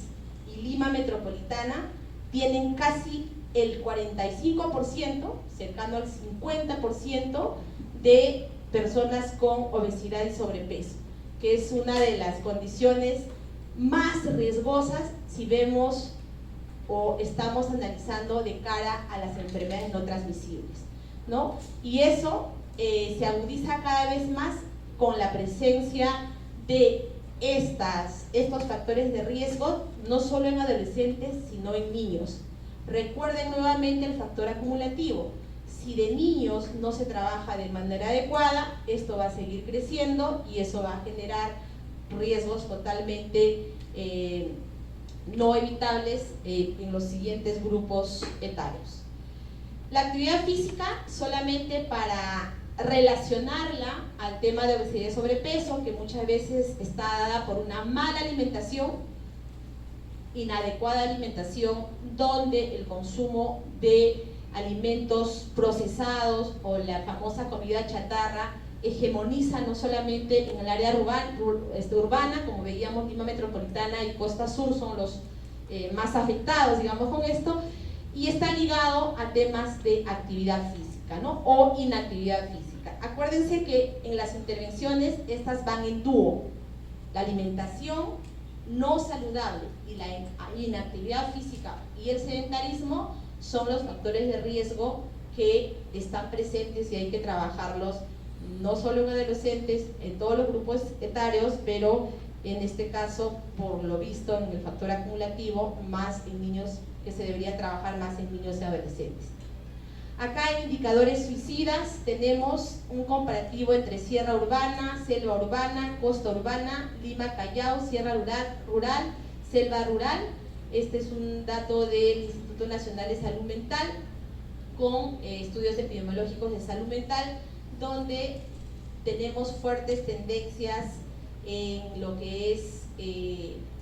y Lima metropolitana tienen casi el 45%, cercano al 50% de personas con obesidad y sobrepeso, que es una de las condiciones más riesgosas si vemos o estamos analizando de cara a las enfermedades no transmisibles, ¿no? Y eso se agudiza cada vez más con la presencia de estos factores de riesgo, no solo en adolescentes, sino en niños. Recuerden nuevamente el factor acumulativo. Si de niños no se trabaja de manera adecuada, esto va a seguir creciendo y eso va a generar riesgos totalmente no evitables en los siguientes grupos etarios. La actividad física, solamente para relacionarla al tema de obesidad y sobrepeso, que muchas veces está dada por una mala alimentación, inadecuada alimentación, donde el consumo de alimentos procesados o la famosa comida chatarra hegemoniza no solamente en el área urbana, como veíamos, Lima metropolitana y Costa Sur son los más afectados, digamos, con esto, y está ligado a temas de actividad física. física, ¿no? O inactividad física. Acuérdense que en las intervenciones estas van en dúo. La alimentación no saludable y la inactividad física y el sedentarismo son los factores de riesgo que están presentes y hay que trabajarlos no solo en adolescentes, en todos los grupos etarios, pero en este caso, por lo visto, en el factor acumulativo, más en niños, que se debería trabajar más en niños y adolescentes. Acá en indicadores suicidas tenemos un comparativo entre sierra urbana, selva urbana, costa urbana, Lima, Callao, sierra rural, selva rural. Este es un dato del Instituto Nacional de Salud Mental con estudios epidemiológicos de salud mental, donde tenemos fuertes tendencias en lo que es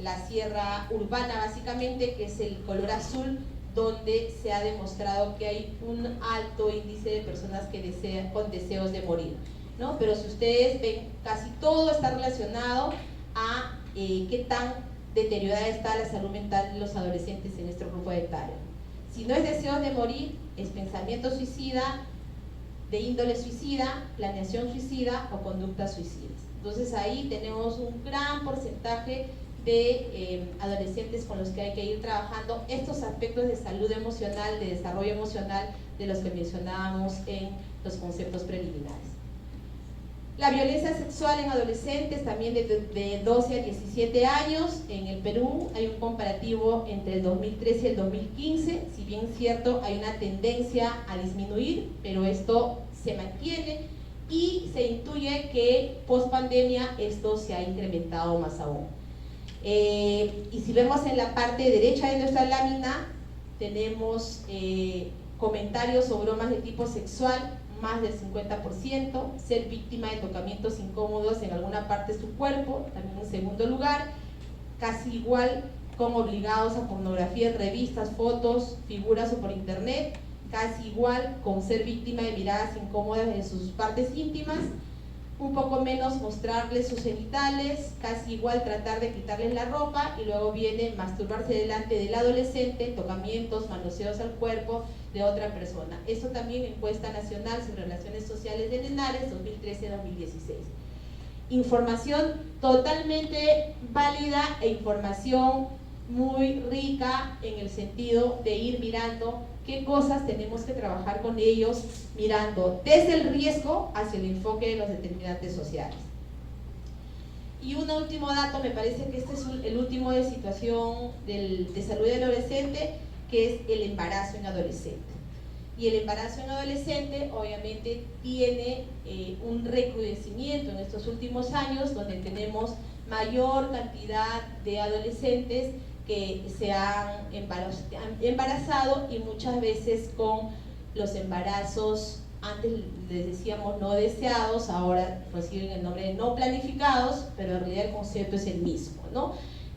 la sierra urbana, básicamente, que es el color azul, donde se ha demostrado que hay un alto índice de personas que con deseos de morir, ¿no? Pero si ustedes ven, casi todo está relacionado a qué tan deteriorada está la salud mental de los adolescentes en nuestro grupo etario. Si no es deseos de morir, es pensamiento suicida, de índole suicida, planeación suicida o conductas suicidas. Entonces ahí tenemos un gran porcentaje de adolescentes con los que hay que ir trabajando estos aspectos de salud emocional, de desarrollo emocional, de los que mencionábamos en los conceptos preliminares. La violencia sexual en adolescentes, también de 12 a 17 años. En el Perú hay un comparativo entre el 2013 y el 2015. Si bien es cierto, hay una tendencia a disminuir, pero esto se mantiene y se intuye que post pandemia esto se ha incrementado más aún. Y si vemos en la parte derecha de nuestra lámina, tenemos comentarios o bromas de tipo sexual, más del 50%, ser víctima de tocamientos incómodos en alguna parte de su cuerpo, también en segundo lugar, casi igual con obligados a pornografía en revistas, fotos, figuras o por internet, casi igual con ser víctima de miradas incómodas en sus partes íntimas, un poco menos mostrarles sus genitales, casi igual tratar de quitarles la ropa, y luego viene masturbarse delante del adolescente, tocamientos, manoseos al cuerpo de otra persona. Esto también encuesta nacional sobre relaciones sociales de Linares 2013-2016. Información totalmente válida e información muy rica en el sentido de ir mirando qué cosas tenemos que trabajar con ellos, mirando desde el riesgo hacia el enfoque de los determinantes sociales. Y un último dato, me parece que este es el último de situación de salud del adolescente, que es el embarazo en adolescente. Y el embarazo en adolescente obviamente tiene un recrudecimiento en estos últimos años, donde tenemos mayor cantidad de adolescentes que se han embarazado, y muchas veces con los embarazos, antes les decíamos no deseados, ahora reciben el nombre de no planificados, pero en realidad el concepto es el mismo, ¿no?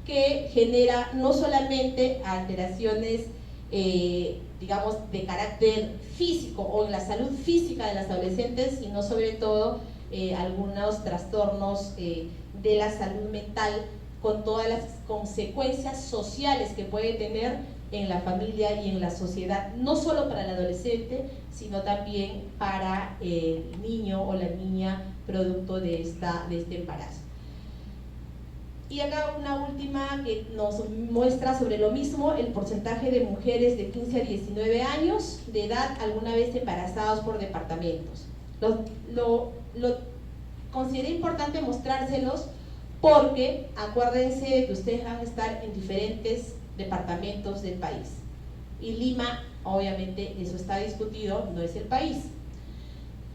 Que genera no solamente alteraciones digamos de carácter físico o en la salud física de las adolescentes, sino sobre todo algunos trastornos de la salud mental, con todas las consecuencias sociales que puede tener en la familia y en la sociedad, no solo para el adolescente, sino también para el niño o la niña producto de este embarazo. Y acá una última que nos muestra sobre lo mismo, el porcentaje de mujeres de 15 a 19 años de edad alguna vez embarazados por departamentos. Lo consideré importante mostrárselos porque acuérdense de que ustedes van a estar en diferentes departamentos del país. Y Lima, obviamente, eso está discutido, no es el país.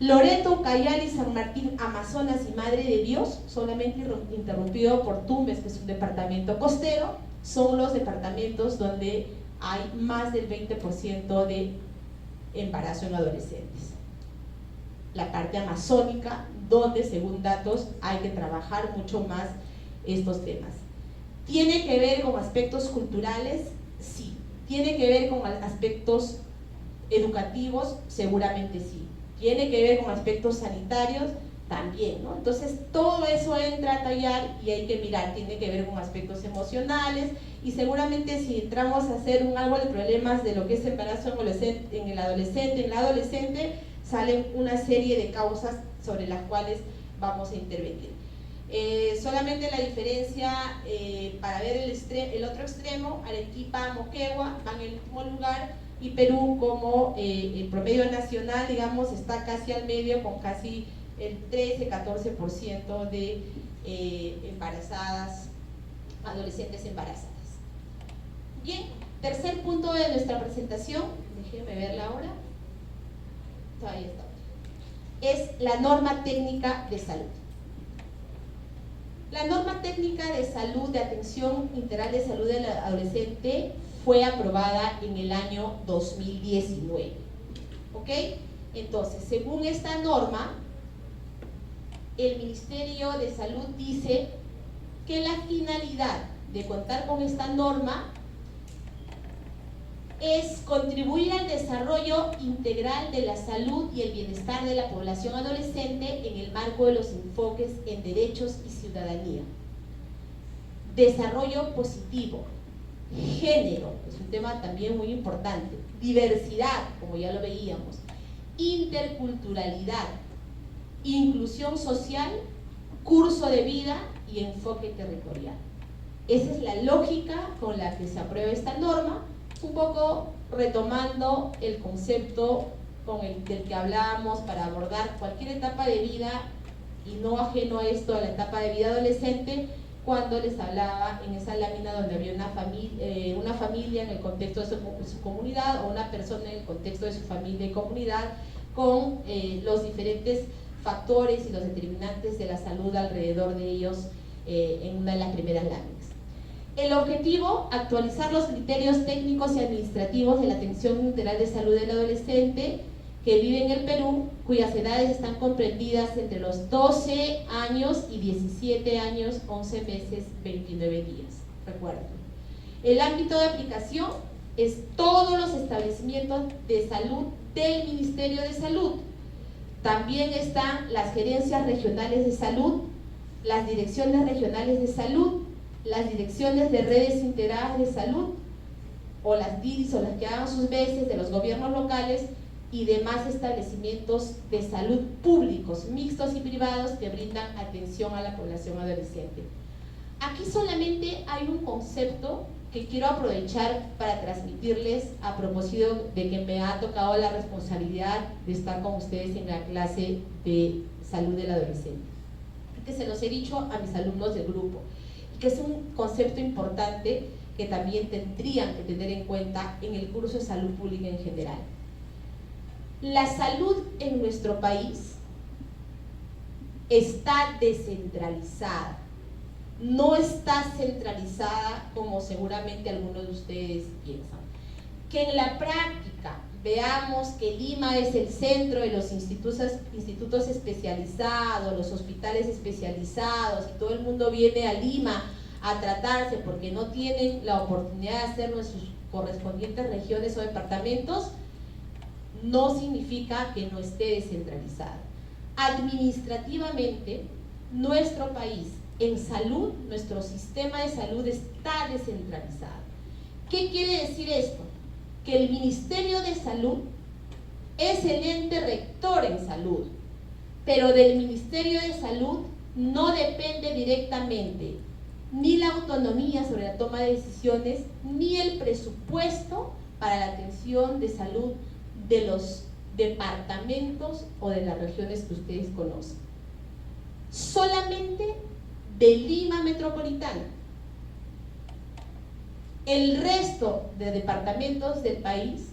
Loreto, Cayali, San Martín, Amazonas y Madre de Dios, solamente interrumpido por Tumbes, que es un departamento costero, son los departamentos donde hay más del 20% de embarazo en adolescentes. La parte amazónica, donde según datos hay que trabajar mucho más estos temas. ¿Tiene que ver con aspectos culturales? Sí. ¿Tiene que ver con aspectos educativos? Seguramente sí. ¿Tiene que ver con aspectos sanitarios? También, ¿no? Entonces todo eso entra a tallar y hay que mirar. Tiene que ver con aspectos emocionales, y seguramente si entramos a hacer un árbol de problemas de lo que es embarazo en el adolescente, salen una serie de causas sobre las cuales vamos a intervenir. Solamente la diferencia, para ver el otro extremo, Arequipa, Moquegua van en el último lugar, y Perú, como el promedio nacional, digamos, está casi al medio, con casi el 13-14% de embarazadas, adolescentes embarazadas. Bien, tercer punto de nuestra presentación, déjenme verla ahora, ahí está, es la norma técnica de salud. La norma técnica de salud, de atención integral de salud del adolescente, fue aprobada en el año 2019. ¿Ok? Entonces, según esta norma, el Ministerio de Salud dice que la finalidad de contar con esta norma es contribuir al desarrollo integral de la salud y el bienestar de la población adolescente en el marco de los enfoques en derechos y ciudadanía. Desarrollo positivo, género, es un tema también muy importante, diversidad, como ya lo veíamos, interculturalidad, inclusión social, curso de vida y enfoque territorial. Esa es la lógica con la que se aprueba esta norma, un poco retomando el concepto del que hablábamos para abordar cualquier etapa de vida, y no ajeno a esto, a la etapa de vida adolescente, cuando les hablaba en esa lámina donde había una familia en el contexto de su comunidad, o una persona en el contexto de su familia y comunidad, con los diferentes factores y los determinantes de la salud alrededor de ellos, en una de las primeras láminas. El objetivo: actualizar los criterios técnicos y administrativos de la atención integral de salud del adolescente que vive en el Perú, cuyas edades están comprendidas entre los 12 años y 17 años, 11 meses, 29 días. Recuerden, el ámbito de aplicación es todos los establecimientos de salud del Ministerio de Salud. También están las gerencias regionales de salud, las direcciones regionales de salud, las direcciones de redes integradas de salud, o las DIRIS, o las que hagan sus veces, de los gobiernos locales, y demás establecimientos de salud públicos, mixtos y privados, que brindan atención a la población adolescente. Aquí solamente hay un concepto que quiero aprovechar para transmitirles, a propósito de que me ha tocado la responsabilidad de estar con ustedes en la clase de salud del adolescente, que se los he dicho a mis alumnos del grupo, que es un concepto importante que también tendrían que tener en cuenta en el curso de salud pública en general. La salud en nuestro país está descentralizada, no está centralizada como seguramente algunos de ustedes piensan. Que en la práctica veamos que Lima es el centro de los institutos especializados, los hospitales especializados, y todo el mundo viene a Lima a tratarse porque no tienen la oportunidad de hacerlo en sus correspondientes regiones o departamentos, no significa que no esté descentralizada. Administrativamente, nuestro país en salud, nuestro sistema de salud está descentralizado. ¿Qué quiere decir esto? Que el Ministerio de Salud es el ente rector en salud, pero del Ministerio de Salud no depende directamente ni la autonomía sobre la toma de decisiones, ni el presupuesto para la atención de salud de los departamentos o de las regiones que ustedes conocen. Solamente de Lima metropolitana. El resto de departamentos del país,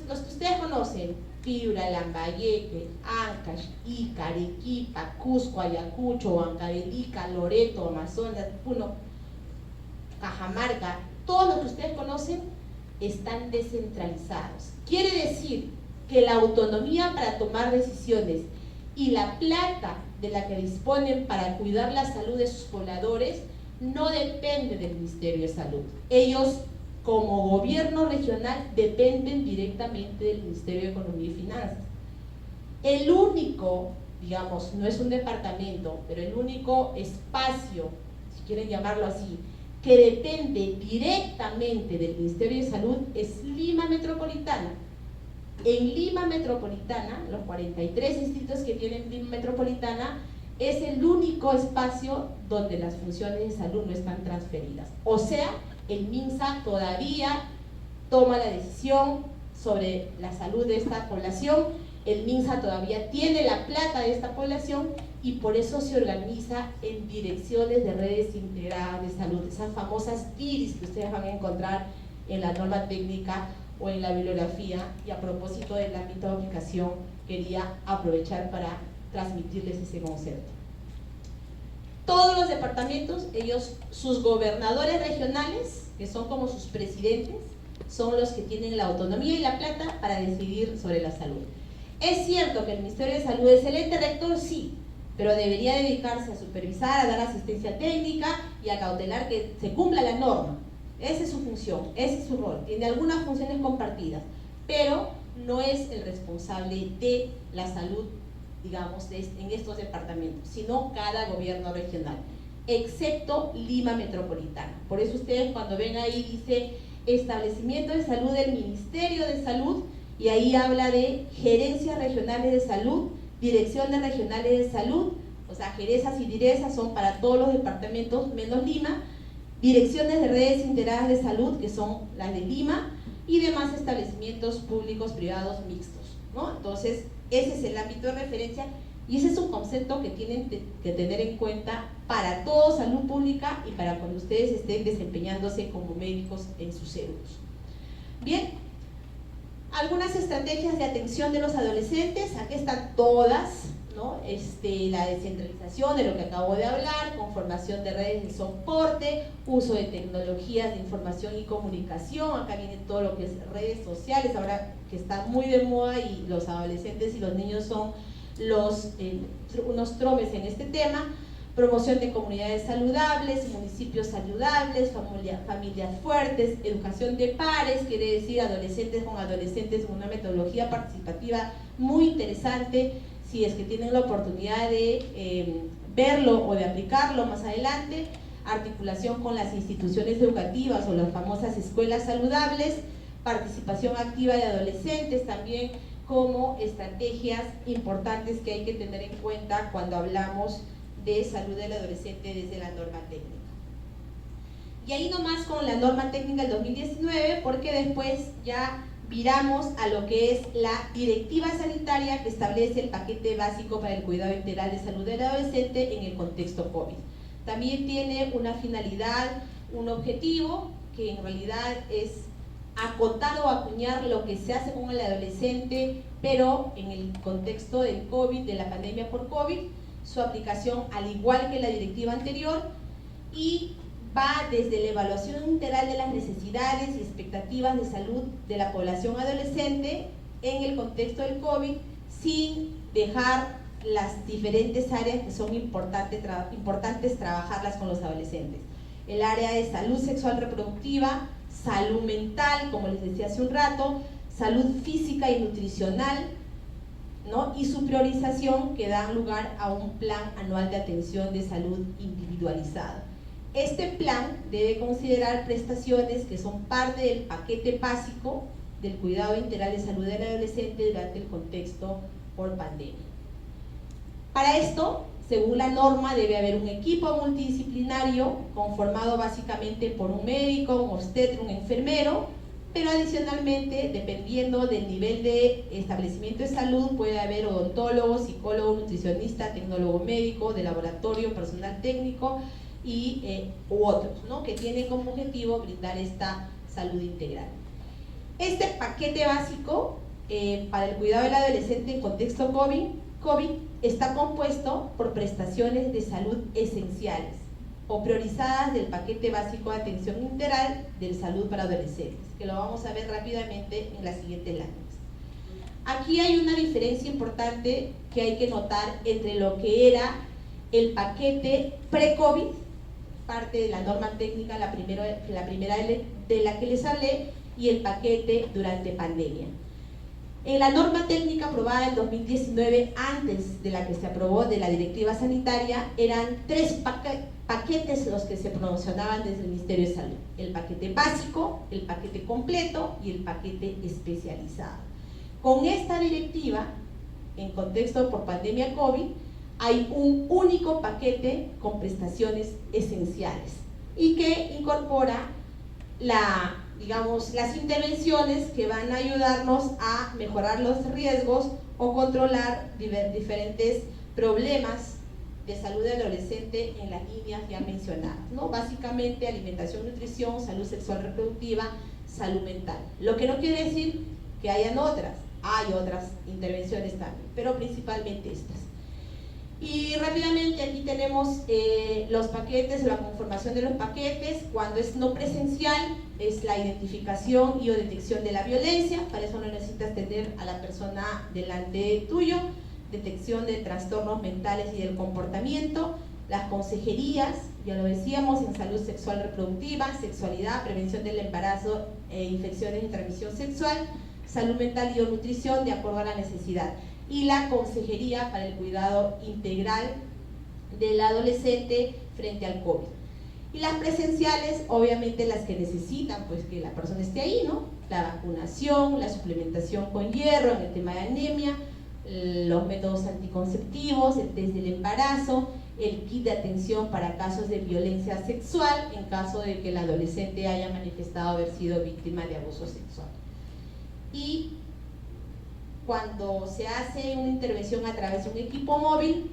los que ustedes conocen, Piura, Lambayeque, Ancash, Ica, Arequipa, Cusco, Ayacucho, Huancavelica, Loreto, Amazonas, Puno, Cajamarca, todos los que ustedes conocen están descentralizados. Quiere decir que la autonomía para tomar decisiones y la plata de la que disponen para cuidar la salud de sus pobladores no depende del Ministerio de Salud. Ellos, como gobierno regional, dependen directamente del Ministerio de Economía y Finanzas. El único, digamos, no es un departamento, pero el único espacio, si quieren llamarlo así, que depende directamente del Ministerio de Salud es Lima Metropolitana. En Lima Metropolitana, los 43 distritos que tienen Lima Metropolitana, es el único espacio donde las funciones de salud no están transferidas. O sea, el MINSA todavía toma la decisión sobre la salud de esta población, el MINSA todavía tiene la plata de esta población y por eso se organiza en direcciones de redes integradas de salud, esas famosas DIRIS que ustedes van a encontrar en la norma técnica o en la bibliografía. Y a propósito del ámbito de aplicación, quería aprovechar para transmitirles ese concepto. Todos los departamentos, sus gobernadores regionales, que son como sus presidentes, son los que tienen la autonomía y la plata para decidir sobre la salud. Es cierto que el Ministerio de Salud es el ente rector, sí, pero debería dedicarse a supervisar, a dar asistencia técnica y a cautelar que se cumpla la norma. Esa es su función, ese es su rol. Tiene algunas funciones compartidas, pero no es el responsable de la salud, digamos, en estos departamentos, sino cada gobierno regional, excepto Lima Metropolitana. Por eso ustedes cuando ven ahí dice establecimiento de salud del Ministerio de Salud, y ahí habla de gerencias regionales de salud, direcciones regionales de salud, o sea, jerezas y direzas son para todos los departamentos menos Lima, direcciones de redes integradas de salud, que son las de Lima, y demás establecimientos públicos, privados, mixtos, ¿no? Entonces, ese es el ámbito de referencia y ese es un concepto que tienen que tener en cuenta para todo salud pública y para cuando ustedes estén desempeñándose como médicos en sus cédulos. Bien, algunas estrategias de atención de los adolescentes, aquí están todas, ¿no? La descentralización de lo que acabo de hablar, conformación de redes de soporte, uso de tecnologías de información y comunicación, acá viene todo lo que es redes sociales, ahora que está muy de moda y los adolescentes y los niños son unos tromes en este tema, promoción de comunidades saludables, municipios saludables, familias fuertes, educación de pares, quiere decir adolescentes con adolescentes con una metodología participativa muy interesante, si es que tienen la oportunidad de verlo o de aplicarlo más adelante, articulación con las instituciones educativas o las famosas escuelas saludables, participación activa de adolescentes también como estrategias importantes que hay que tener en cuenta cuando hablamos de salud del adolescente desde la norma técnica. Y ahí nomás con la norma técnica del 2019, porque después ya viramos a lo que es la directiva sanitaria que establece el paquete básico para el cuidado integral de salud del adolescente en el contexto COVID. También tiene una finalidad, un objetivo, que en realidad es acotar o acuñar lo que se hace con el adolescente, pero en el contexto del COVID, de la pandemia por COVID, su aplicación al igual que la directiva anterior, y va desde la evaluación integral de las necesidades y expectativas de salud de la población adolescente en el contexto del COVID, sin dejar las diferentes áreas que son importantes trabajarlas con los adolescentes. El área de salud sexual reproductiva, salud mental, como les decía hace un rato, salud física y nutricional, ¿no? Y su priorización que da lugar a un plan anual de atención de salud individualizado. Este plan debe considerar prestaciones que son parte del paquete básico del cuidado integral de salud del adolescente durante el contexto por pandemia. Para esto, según la norma, debe haber un equipo multidisciplinario conformado básicamente por un médico, un obstetra, un enfermero, pero adicionalmente, dependiendo del nivel de establecimiento de salud, puede haber odontólogo, psicólogo, nutricionista, tecnólogo médico, de laboratorio, personal técnico u otros, ¿no? Que tienen como objetivo brindar esta salud integral. Este paquete básico para el cuidado del adolescente en contexto COVID está compuesto por prestaciones de salud esenciales o priorizadas del paquete básico de atención integral de salud para adolescentes, que lo vamos a ver rápidamente en las siguientes láminas. Aquí hay una diferencia importante que hay que notar entre lo que era el paquete pre-COVID, parte de la norma técnica, la primera de la que les hablé, y el paquete durante pandemia. En la norma técnica aprobada en 2019, antes de la que se aprobó de la directiva sanitaria, eran 3 paquetes los que se promocionaban desde el Ministerio de Salud: el paquete básico, el paquete completo y el paquete especializado. Con esta directiva, en contexto por pandemia COVID, hay un único paquete con prestaciones esenciales y que incorpora las intervenciones que van a ayudarnos a mejorar los riesgos o controlar diferentes problemas de salud del adolescente en las líneas ya mencionadas, ¿no? Básicamente alimentación, nutrición, salud sexual reproductiva, salud mental. Lo que no quiere decir que hayan otras, hay otras intervenciones también, pero principalmente estas. Y rápidamente aquí tenemos los paquetes, la conformación de los paquetes. Cuando es no presencial es la identificación y o detección de la violencia, para eso no necesitas tener a la persona delante tuyo. Detección de trastornos mentales y del comportamiento, las consejerías, ya lo decíamos, en salud sexual reproductiva, sexualidad, prevención del embarazo e infecciones de transmisión sexual, salud mental y o nutrición de acuerdo a la necesidad, y la consejería para el cuidado integral del adolescente frente al COVID. Y las presenciales, obviamente las que necesitan pues que la persona esté ahí, ¿no? La vacunación, la suplementación con hierro en el tema de anemia, los métodos anticonceptivos, el test del embarazo, el kit de atención para casos de violencia sexual en caso de que el adolescente haya manifestado haber sido víctima de abuso sexual. Y cuando se hace una intervención a través de un equipo móvil,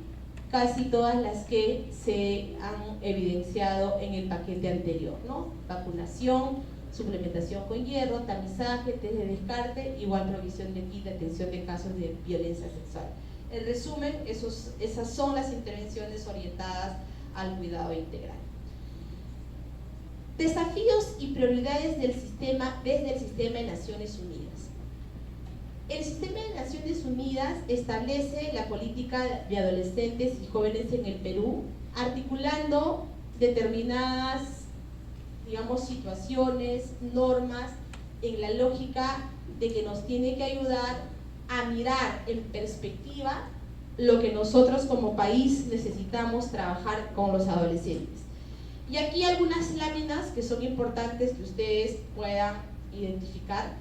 casi todas las que se han evidenciado en el paquete anterior, ¿no? Vacunación, suplementación con hierro, tamizaje, test de descarte, igual provisión de kit de atención de casos de violencia sexual. En resumen, esas son las intervenciones orientadas al cuidado integral. Desafíos y prioridades del sistema desde el sistema de Naciones Unidas. El sistema de Naciones Unidas establece la política de adolescentes y jóvenes en el Perú, articulando determinadas, digamos, situaciones, normas, en la lógica de que nos tiene que ayudar a mirar en perspectiva lo que nosotros como país necesitamos trabajar con los adolescentes. Y aquí algunas láminas que son importantes que ustedes puedan identificar,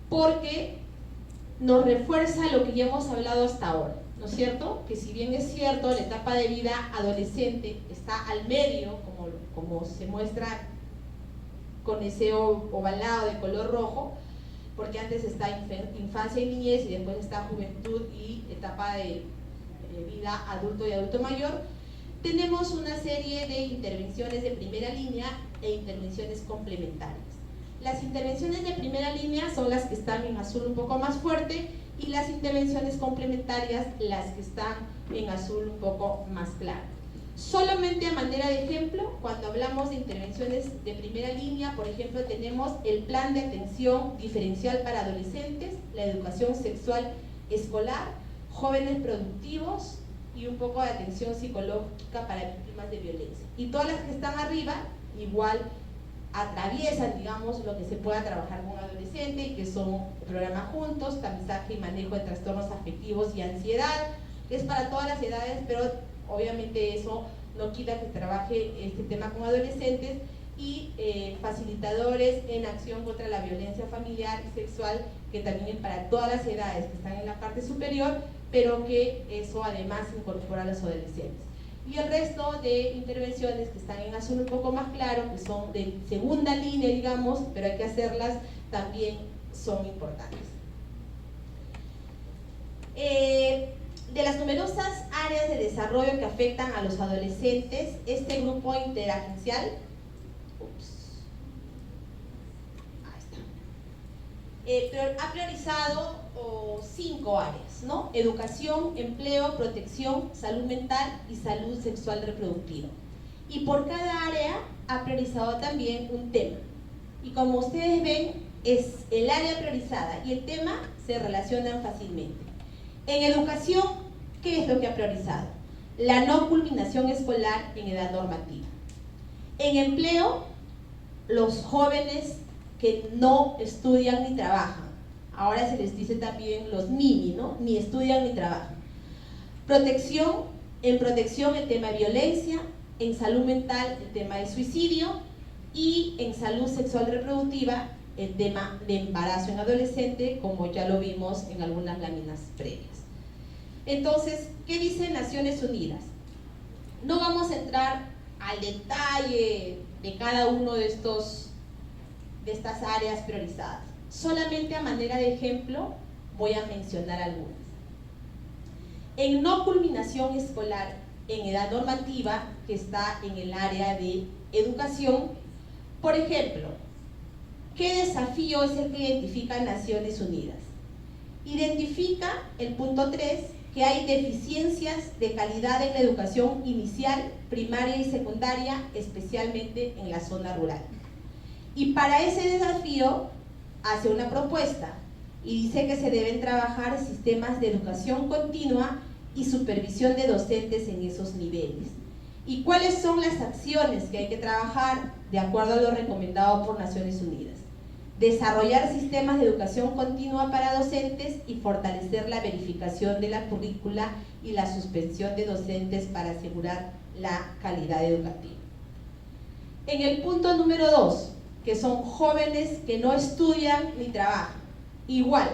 porque nos refuerza lo que ya hemos hablado hasta ahora, ¿no es cierto? Que si bien es cierto, la etapa de vida adolescente está al medio, como se muestra con ese ovalado de color rojo, porque antes está infancia y niñez y después está juventud y etapa de vida adulto y adulto mayor. Tenemos una serie de intervenciones de primera línea e intervenciones complementarias. Las intervenciones de primera línea son las que están en azul un poco más fuerte y las intervenciones complementarias las que están en azul un poco más claro. Solamente a manera de ejemplo, cuando hablamos de intervenciones de primera línea, por ejemplo, tenemos el plan de atención diferencial para adolescentes, la educación sexual escolar, jóvenes productivos y un poco de atención psicológica para víctimas de violencia. Y todas las que están arriba, igual atraviesan, digamos, lo que se pueda trabajar con un adolescente, y que son programas juntos, tamizaje y manejo de trastornos afectivos y ansiedad, que es para todas las edades, pero obviamente eso no quita que trabaje este tema con adolescentes, y facilitadores en acción contra la violencia familiar y sexual, que también es para todas las edades que están en la parte superior, pero que eso además incorpora a los adolescentes. Y el resto de intervenciones que están en azul un poco más claro, que son de segunda línea, digamos, pero hay que hacerlas, también son importantes. De las numerosas áreas de desarrollo que afectan a los adolescentes, este grupo interagencial ha priorizado 5 áreas, ¿no? Educación, empleo, protección, salud mental y salud sexual reproductiva. Y por cada área ha priorizado también un tema. Y como ustedes ven, es el área priorizada y el tema se relacionan fácilmente. En educación, ¿qué es lo que ha priorizado? La no culminación escolar en edad normativa. En empleo, los jóvenes que no estudian ni trabajan. Ahora se les dice también los NINI, ¿no? Ni estudian ni trabajan. Protección, en protección el tema de violencia, en salud mental el tema de suicidio, y en salud sexual reproductiva el tema de embarazo en adolescente, como ya lo vimos en algunas láminas previas. Entonces, ¿qué dice Naciones Unidas? No vamos a entrar al detalle de cada uno de estas áreas priorizadas. Solamente a manera de ejemplo voy a mencionar algunas. En no culminación escolar en edad normativa, que está en el área de educación, por ejemplo, ¿qué desafío es el que identifica Naciones Unidas? Identifica, el punto 3, que hay deficiencias de calidad en la educación inicial, primaria y secundaria, especialmente en la zona rural. Y para ese desafío hace una propuesta y dice que se deben trabajar sistemas de educación continua y supervisión de docentes en esos niveles. ¿Y cuáles son las acciones que hay que trabajar de acuerdo a lo recomendado por Naciones Unidas? Desarrollar sistemas de educación continua para docentes y fortalecer la verificación de la currícula y la suspensión de docentes para asegurar la calidad educativa. En el punto número 2, que son jóvenes que no estudian ni trabajan, igual,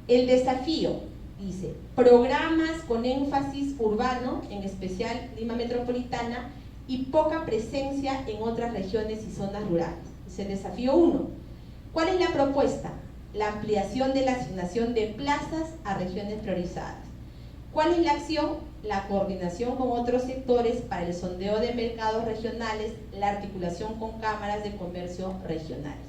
el desafío, dice, programas con énfasis urbano, en especial Lima Metropolitana, y poca presencia en otras regiones y zonas rurales. Es el desafío 1. ¿Cuál es la propuesta? La ampliación de la asignación de plazas a regiones priorizadas. ¿Cuál es la acción? La coordinación con otros sectores para el sondeo de mercados regionales, la articulación con cámaras de comercio regionales.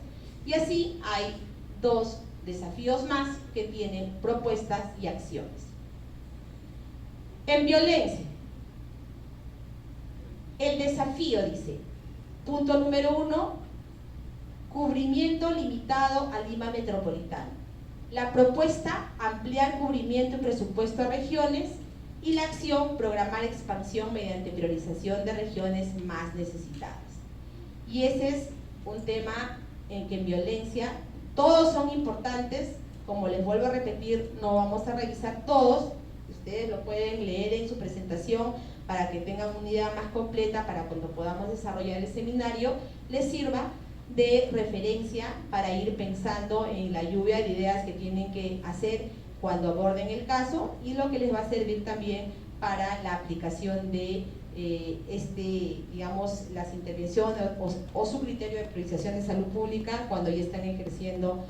Y así hay 2 desafíos más que tienen propuestas y acciones. En violencia, el desafío dice, punto número 1, cubrimiento limitado a Lima Metropolitana. La propuesta, ampliar cubrimiento y presupuesto a regiones, y la acción, programar expansión mediante priorización de regiones más necesitadas. Y ese es un tema en que en violencia todos son importantes. Como les vuelvo a repetir, no vamos a revisar todos, ustedes lo pueden leer en su presentación para que tengan una idea más completa, para cuando podamos desarrollar el seminario les sirva de referencia para ir pensando en la lluvia de ideas que tienen que hacer cuando aborden el caso, y lo que les va a servir también para la aplicación de digamos, las intervenciones o su criterio de priorización de salud pública cuando ya están ejerciendo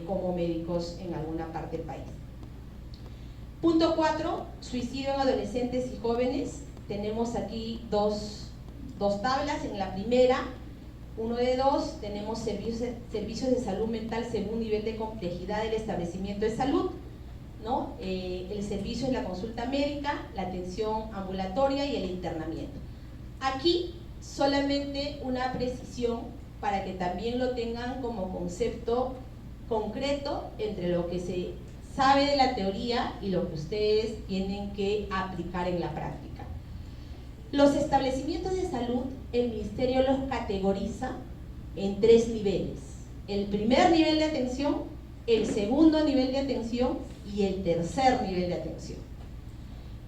como médicos en alguna parte del país. Punto 4, suicidio en adolescentes y jóvenes. Tenemos aquí dos tablas. En la primera, 1 de 2, tenemos servicios de salud mental según nivel de complejidad del establecimiento de salud, ¿no? El servicio es la consulta médica, la atención ambulatoria y el internamiento. Aquí solamente una precisión para que también lo tengan como concepto concreto entre lo que se sabe de la teoría y lo que ustedes tienen que aplicar en la práctica. Los establecimientos de salud, el Ministerio los categoriza en 3 niveles. El primer nivel de atención, el segundo nivel de atención y el tercer nivel de atención.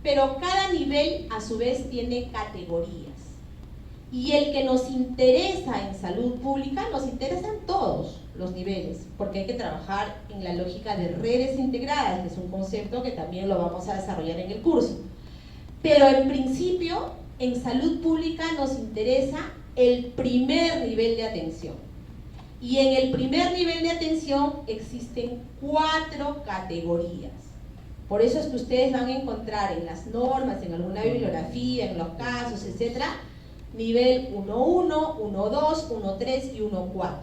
Pero cada nivel a su vez tiene categorías. Y el que nos interesa en salud pública, nos interesan todos los niveles, porque hay que trabajar en la lógica de redes integradas, que es un concepto que también lo vamos a desarrollar en el curso. Pero en principio, en salud pública nos interesa el primer nivel de atención. Y en el primer nivel de atención existen 4 categorías. Por eso es que ustedes van a encontrar en las normas, en alguna bibliografía, en los casos, etcétera, nivel 1.1, 1.2, 1.3 y 1.4.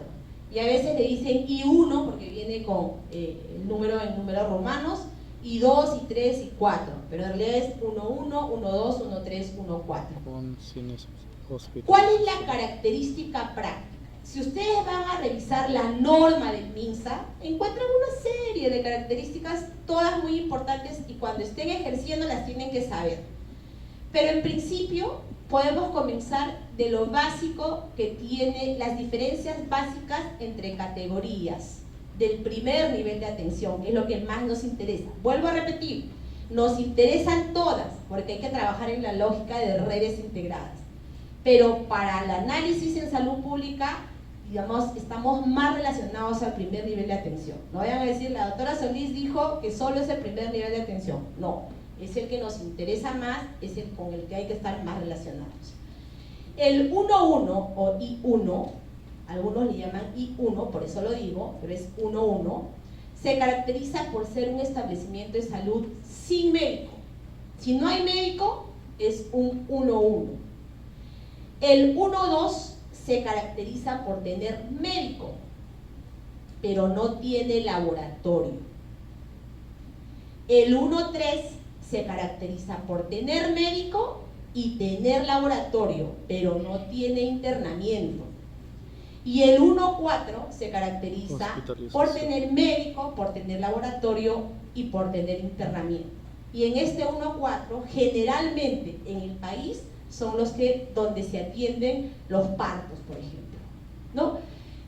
Y a veces le dicen I1 porque viene con el número en números romanos, y 2, y 3, y 4, pero en realidad es 1.1, 1.2, 1.3, 1.4. ¿Cuál es la característica práctica? Si ustedes van a revisar la norma del MINSA, encuentran una serie de características, todas muy importantes, y cuando estén ejerciendo las tienen que saber. Pero en principio podemos comenzar de lo básico que tiene las diferencias básicas entre categorías del primer nivel de atención, que es lo que más nos interesa. Vuelvo a repetir, nos interesan todas, porque hay que trabajar en la lógica de redes integradas. Pero para el análisis en salud pública, digamos, estamos más relacionados al primer nivel de atención. No vayan a decir, la doctora Solís dijo que solo es el primer nivel de atención. No, es el que nos interesa más, es el con el que hay que estar más relacionados. El 1-1 o I1, algunos le llaman I1, por eso lo digo, pero es 1-1, se caracteriza por ser un establecimiento de salud sin médico. Si no hay médico, es un 1-1. El 1-2 se caracteriza por tener médico, pero no tiene laboratorio. El 1-3 se caracteriza por tener médico y tener laboratorio, pero no tiene internamiento. Y el 1-4 se caracteriza por tener médico, por tener laboratorio y por tener internamiento. Y en este 1-4, generalmente en el país, son los que, donde se atienden los partos, por ejemplo, ¿no?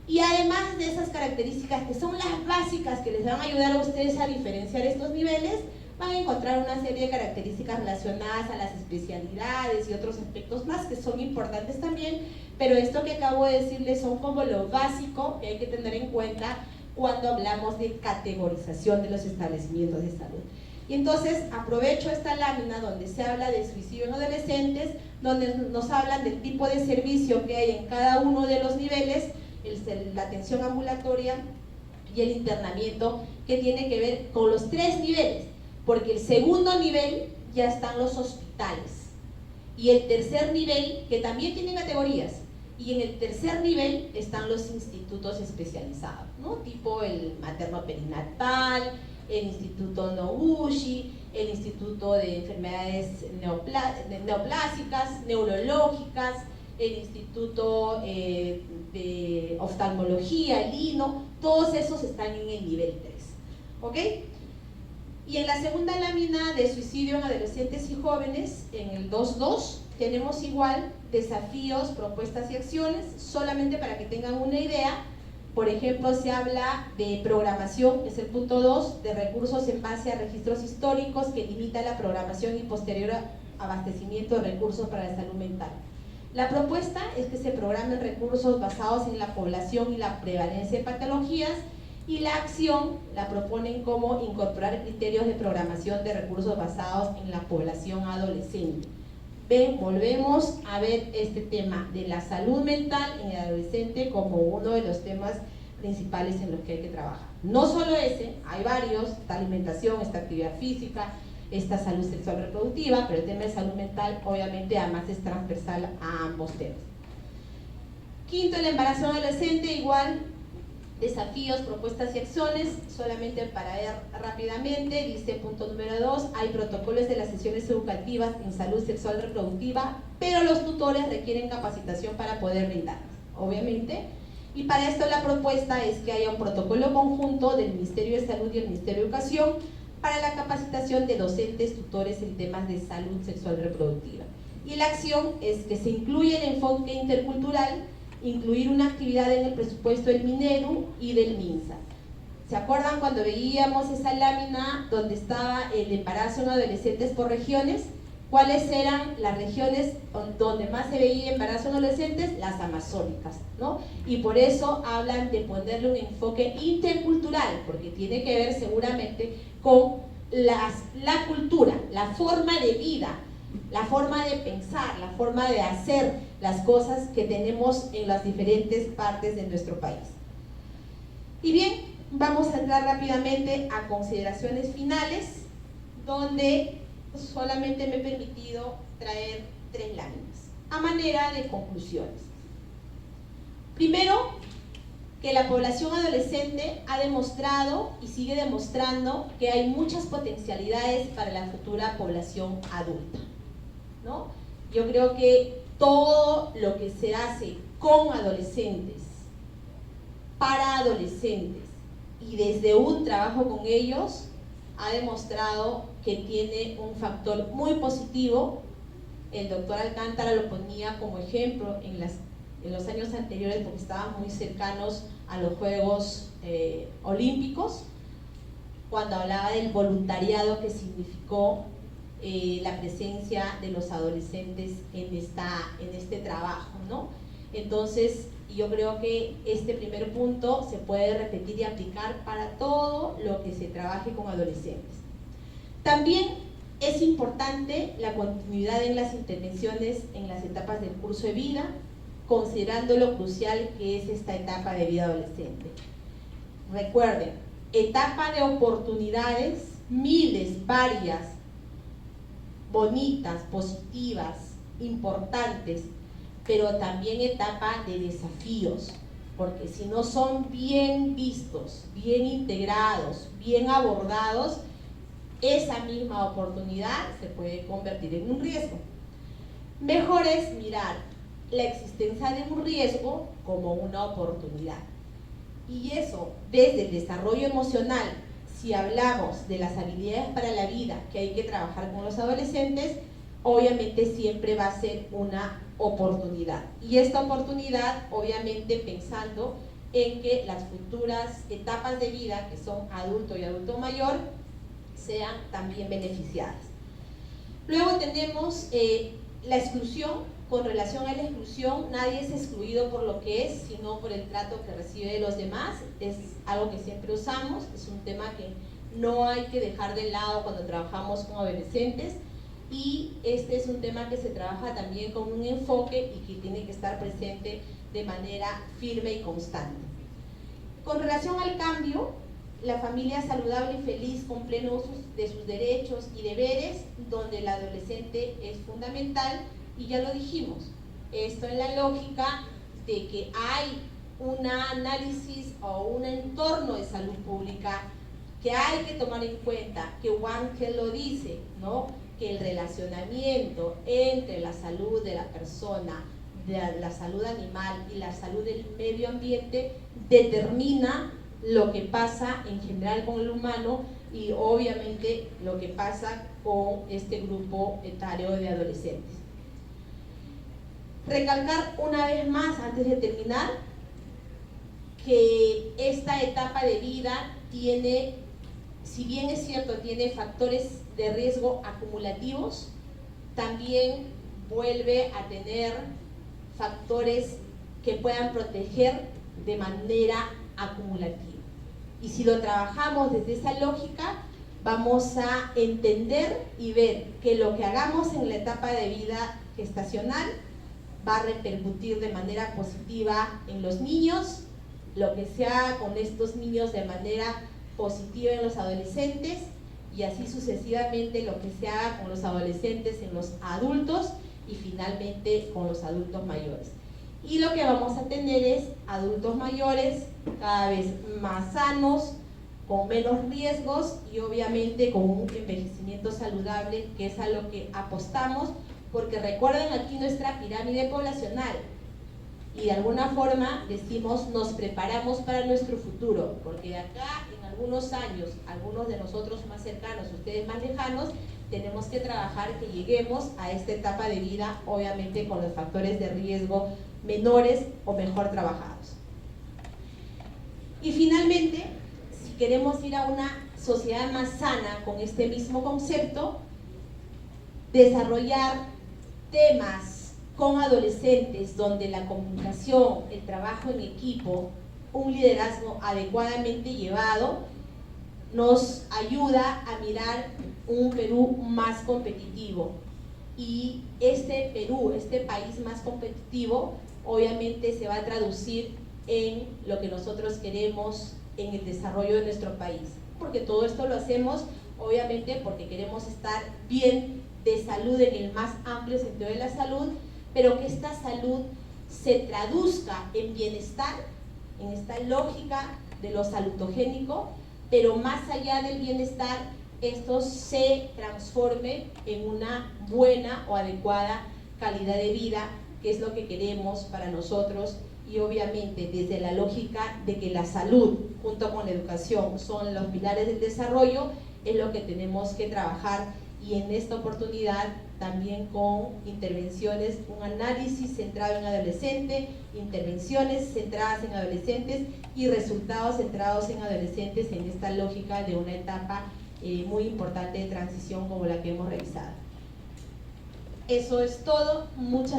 Y además de esas características que son las básicas que les van a ayudar a ustedes a diferenciar estos niveles, van a encontrar una serie de características relacionadas a las especialidades y otros aspectos más que son importantes también, pero esto que acabo de decirles son como lo básico que hay que tener en cuenta cuando hablamos de categorización de los establecimientos de salud. Y entonces aprovecho esta lámina donde se habla de suicidio en adolescentes, donde nos hablan del tipo de servicio que hay en cada uno de los niveles, la atención ambulatoria y el internamiento, que tiene que ver con los 3 niveles, porque el segundo nivel ya están los hospitales, y el tercer nivel, que también tiene categorías, y en el tercer nivel están los institutos especializados, ¿no? Tipo el materno perinatal, el Instituto Noguchi, el Instituto de Enfermedades Neoplásicas, Neurológicas, el Instituto de Oftalmología, el INO, todos esos están en el nivel 3, ¿ok? Y en la segunda lámina de suicidio en adolescentes y jóvenes, en el 2.2, tenemos igual desafíos, propuestas y acciones, solamente para que tengan una idea. Por ejemplo, se habla de programación, que es el punto 2, de recursos en base a registros históricos que limita la programación y posterior abastecimiento de recursos para la salud mental. La propuesta es que se programen recursos basados en la población y la prevalencia de patologías, y la acción la proponen como incorporar criterios de programación de recursos basados en la población adolescente. Volvemos a ver este tema de la salud mental en el adolescente como uno de los temas principales en los que hay que trabajar. No solo ese, hay varios, esta alimentación, esta actividad física, esta salud sexual reproductiva, pero el tema de salud mental obviamente además es transversal a ambos temas. Quinto, el embarazo adolescente, igual, desafíos, propuestas y acciones, solamente para ver rápidamente, dice punto número 2, hay protocolos de las sesiones educativas en salud sexual reproductiva, pero los tutores requieren capacitación para poder brindarlas, obviamente, y para esto la propuesta es que haya un protocolo conjunto del Ministerio de Salud y el Ministerio de Educación para la capacitación de docentes, tutores en temas de salud sexual reproductiva. Y la acción es que se incluya el enfoque intercultural, incluir una actividad en el presupuesto del Minedu y del MINSA. ¿Se acuerdan cuando veíamos esa lámina donde estaba el embarazo en adolescentes por regiones? ¿Cuáles eran las regiones donde más se veía embarazo en adolescentes? Las amazónicas, ¿no? Y por eso hablan de ponerle un enfoque intercultural, porque tiene que ver seguramente con la cultura, la forma de vida, la forma de pensar, la forma de hacer las cosas que tenemos en las diferentes partes de nuestro país. Y bien, vamos a entrar rápidamente a consideraciones finales, donde solamente me he permitido traer 3 láminas, a manera de conclusiones. Primero, que la población adolescente ha demostrado y sigue demostrando que hay muchas potencialidades para la futura población adulta, ¿no? Yo creo que todo lo que se hace con adolescentes, para adolescentes y desde un trabajo con ellos, ha demostrado que tiene un factor muy positivo. El doctor Alcántara lo ponía como ejemplo en los años anteriores, porque estaban muy cercanos a los Juegos Olímpicos, cuando hablaba del voluntariado que significó la presencia de los adolescentes en este trabajo, ¿no? Entonces, yo creo que este primer punto se puede repetir y aplicar para todo lo que se trabaje con adolescentes. También es importante la continuidad en las intervenciones en las etapas del curso de vida, considerando lo crucial que es esta etapa de vida adolescente. Recuerden, etapa de oportunidades, miles, varias, bonitas, positivas, importantes, pero también etapa de desafíos, porque si no son bien vistos, bien integrados, bien abordados, esa misma oportunidad se puede convertir en un riesgo. Mejor es mirar la existencia de un riesgo como una oportunidad. Y eso, desde el desarrollo emocional, si hablamos de las habilidades para la vida que hay que trabajar con los adolescentes, obviamente siempre va a ser una oportunidad. Y esta oportunidad, obviamente pensando en que las futuras etapas de vida, que son adulto y adulto mayor, sean también beneficiadas. Luego tenemos la exclusión. Con relación a la exclusión, nadie es excluido por lo que es, sino por el trato que recibe de los demás. Es algo que siempre usamos, es un tema que no hay que dejar de lado cuando trabajamos con adolescentes, y este es un tema que se trabaja también con un enfoque y que tiene que estar presente de manera firme y constante. Con relación al cambio, la familia saludable y feliz con pleno uso de sus derechos y deberes, donde el adolescente es fundamental. Y ya lo dijimos, esto en la lógica de que hay un análisis o un entorno de salud pública que hay que tomar en cuenta, que Juan Kell lo dice, ¿no? Que el relacionamiento entre la salud de la persona, de la salud animal y la salud del medio ambiente determina lo que pasa en general con el humano y obviamente lo que pasa con este grupo etario de adolescentes. Recalcar una vez más, antes de terminar, que esta etapa de vida tiene, si bien es cierto, tiene factores de riesgo acumulativos, también vuelve a tener factores que puedan proteger de manera acumulativa. Y si lo trabajamos desde esa lógica, vamos a entender y ver que lo que hagamos en la etapa de vida gestacional va a repercutir de manera positiva en los niños, lo que se haga con estos niños de manera positiva en los adolescentes, y así sucesivamente lo que se haga con los adolescentes en los adultos y finalmente con los adultos mayores. Y lo que vamos a tener es adultos mayores cada vez más sanos, con menos riesgos y obviamente con un envejecimiento saludable, que es a lo que apostamos, porque recuerden aquí nuestra pirámide poblacional y de alguna forma decimos nos preparamos para nuestro futuro, porque de acá en algunos años, algunos de nosotros más cercanos, ustedes más lejanos, tenemos que trabajar que lleguemos a esta etapa de vida, obviamente con los factores de riesgo menores o mejor trabajados. Y finalmente, si queremos ir a una sociedad más sana con este mismo concepto, desarrollar temas con adolescentes donde la comunicación, el trabajo en equipo, un liderazgo adecuadamente llevado, nos ayuda a mirar un Perú más competitivo. Y este Perú, este país más competitivo, obviamente se va a traducir en lo que nosotros queremos en el desarrollo de nuestro país. Porque todo esto lo hacemos, obviamente, porque queremos estar bien de salud en el más amplio sentido de la salud, pero que esta salud se traduzca en bienestar, en esta lógica de lo salutogénico, pero más allá del bienestar, esto se transforme en una buena o adecuada calidad de vida, que es lo que queremos para nosotros, y obviamente desde la lógica de que la salud junto con la educación son los pilares del desarrollo, es lo que tenemos que trabajar, y en esta oportunidad también con intervenciones, un análisis centrado en adolescentes, intervenciones centradas en adolescentes y resultados centrados en adolescentes en esta lógica de una etapa muy importante de transición como la que hemos revisado. Eso es todo. Muchas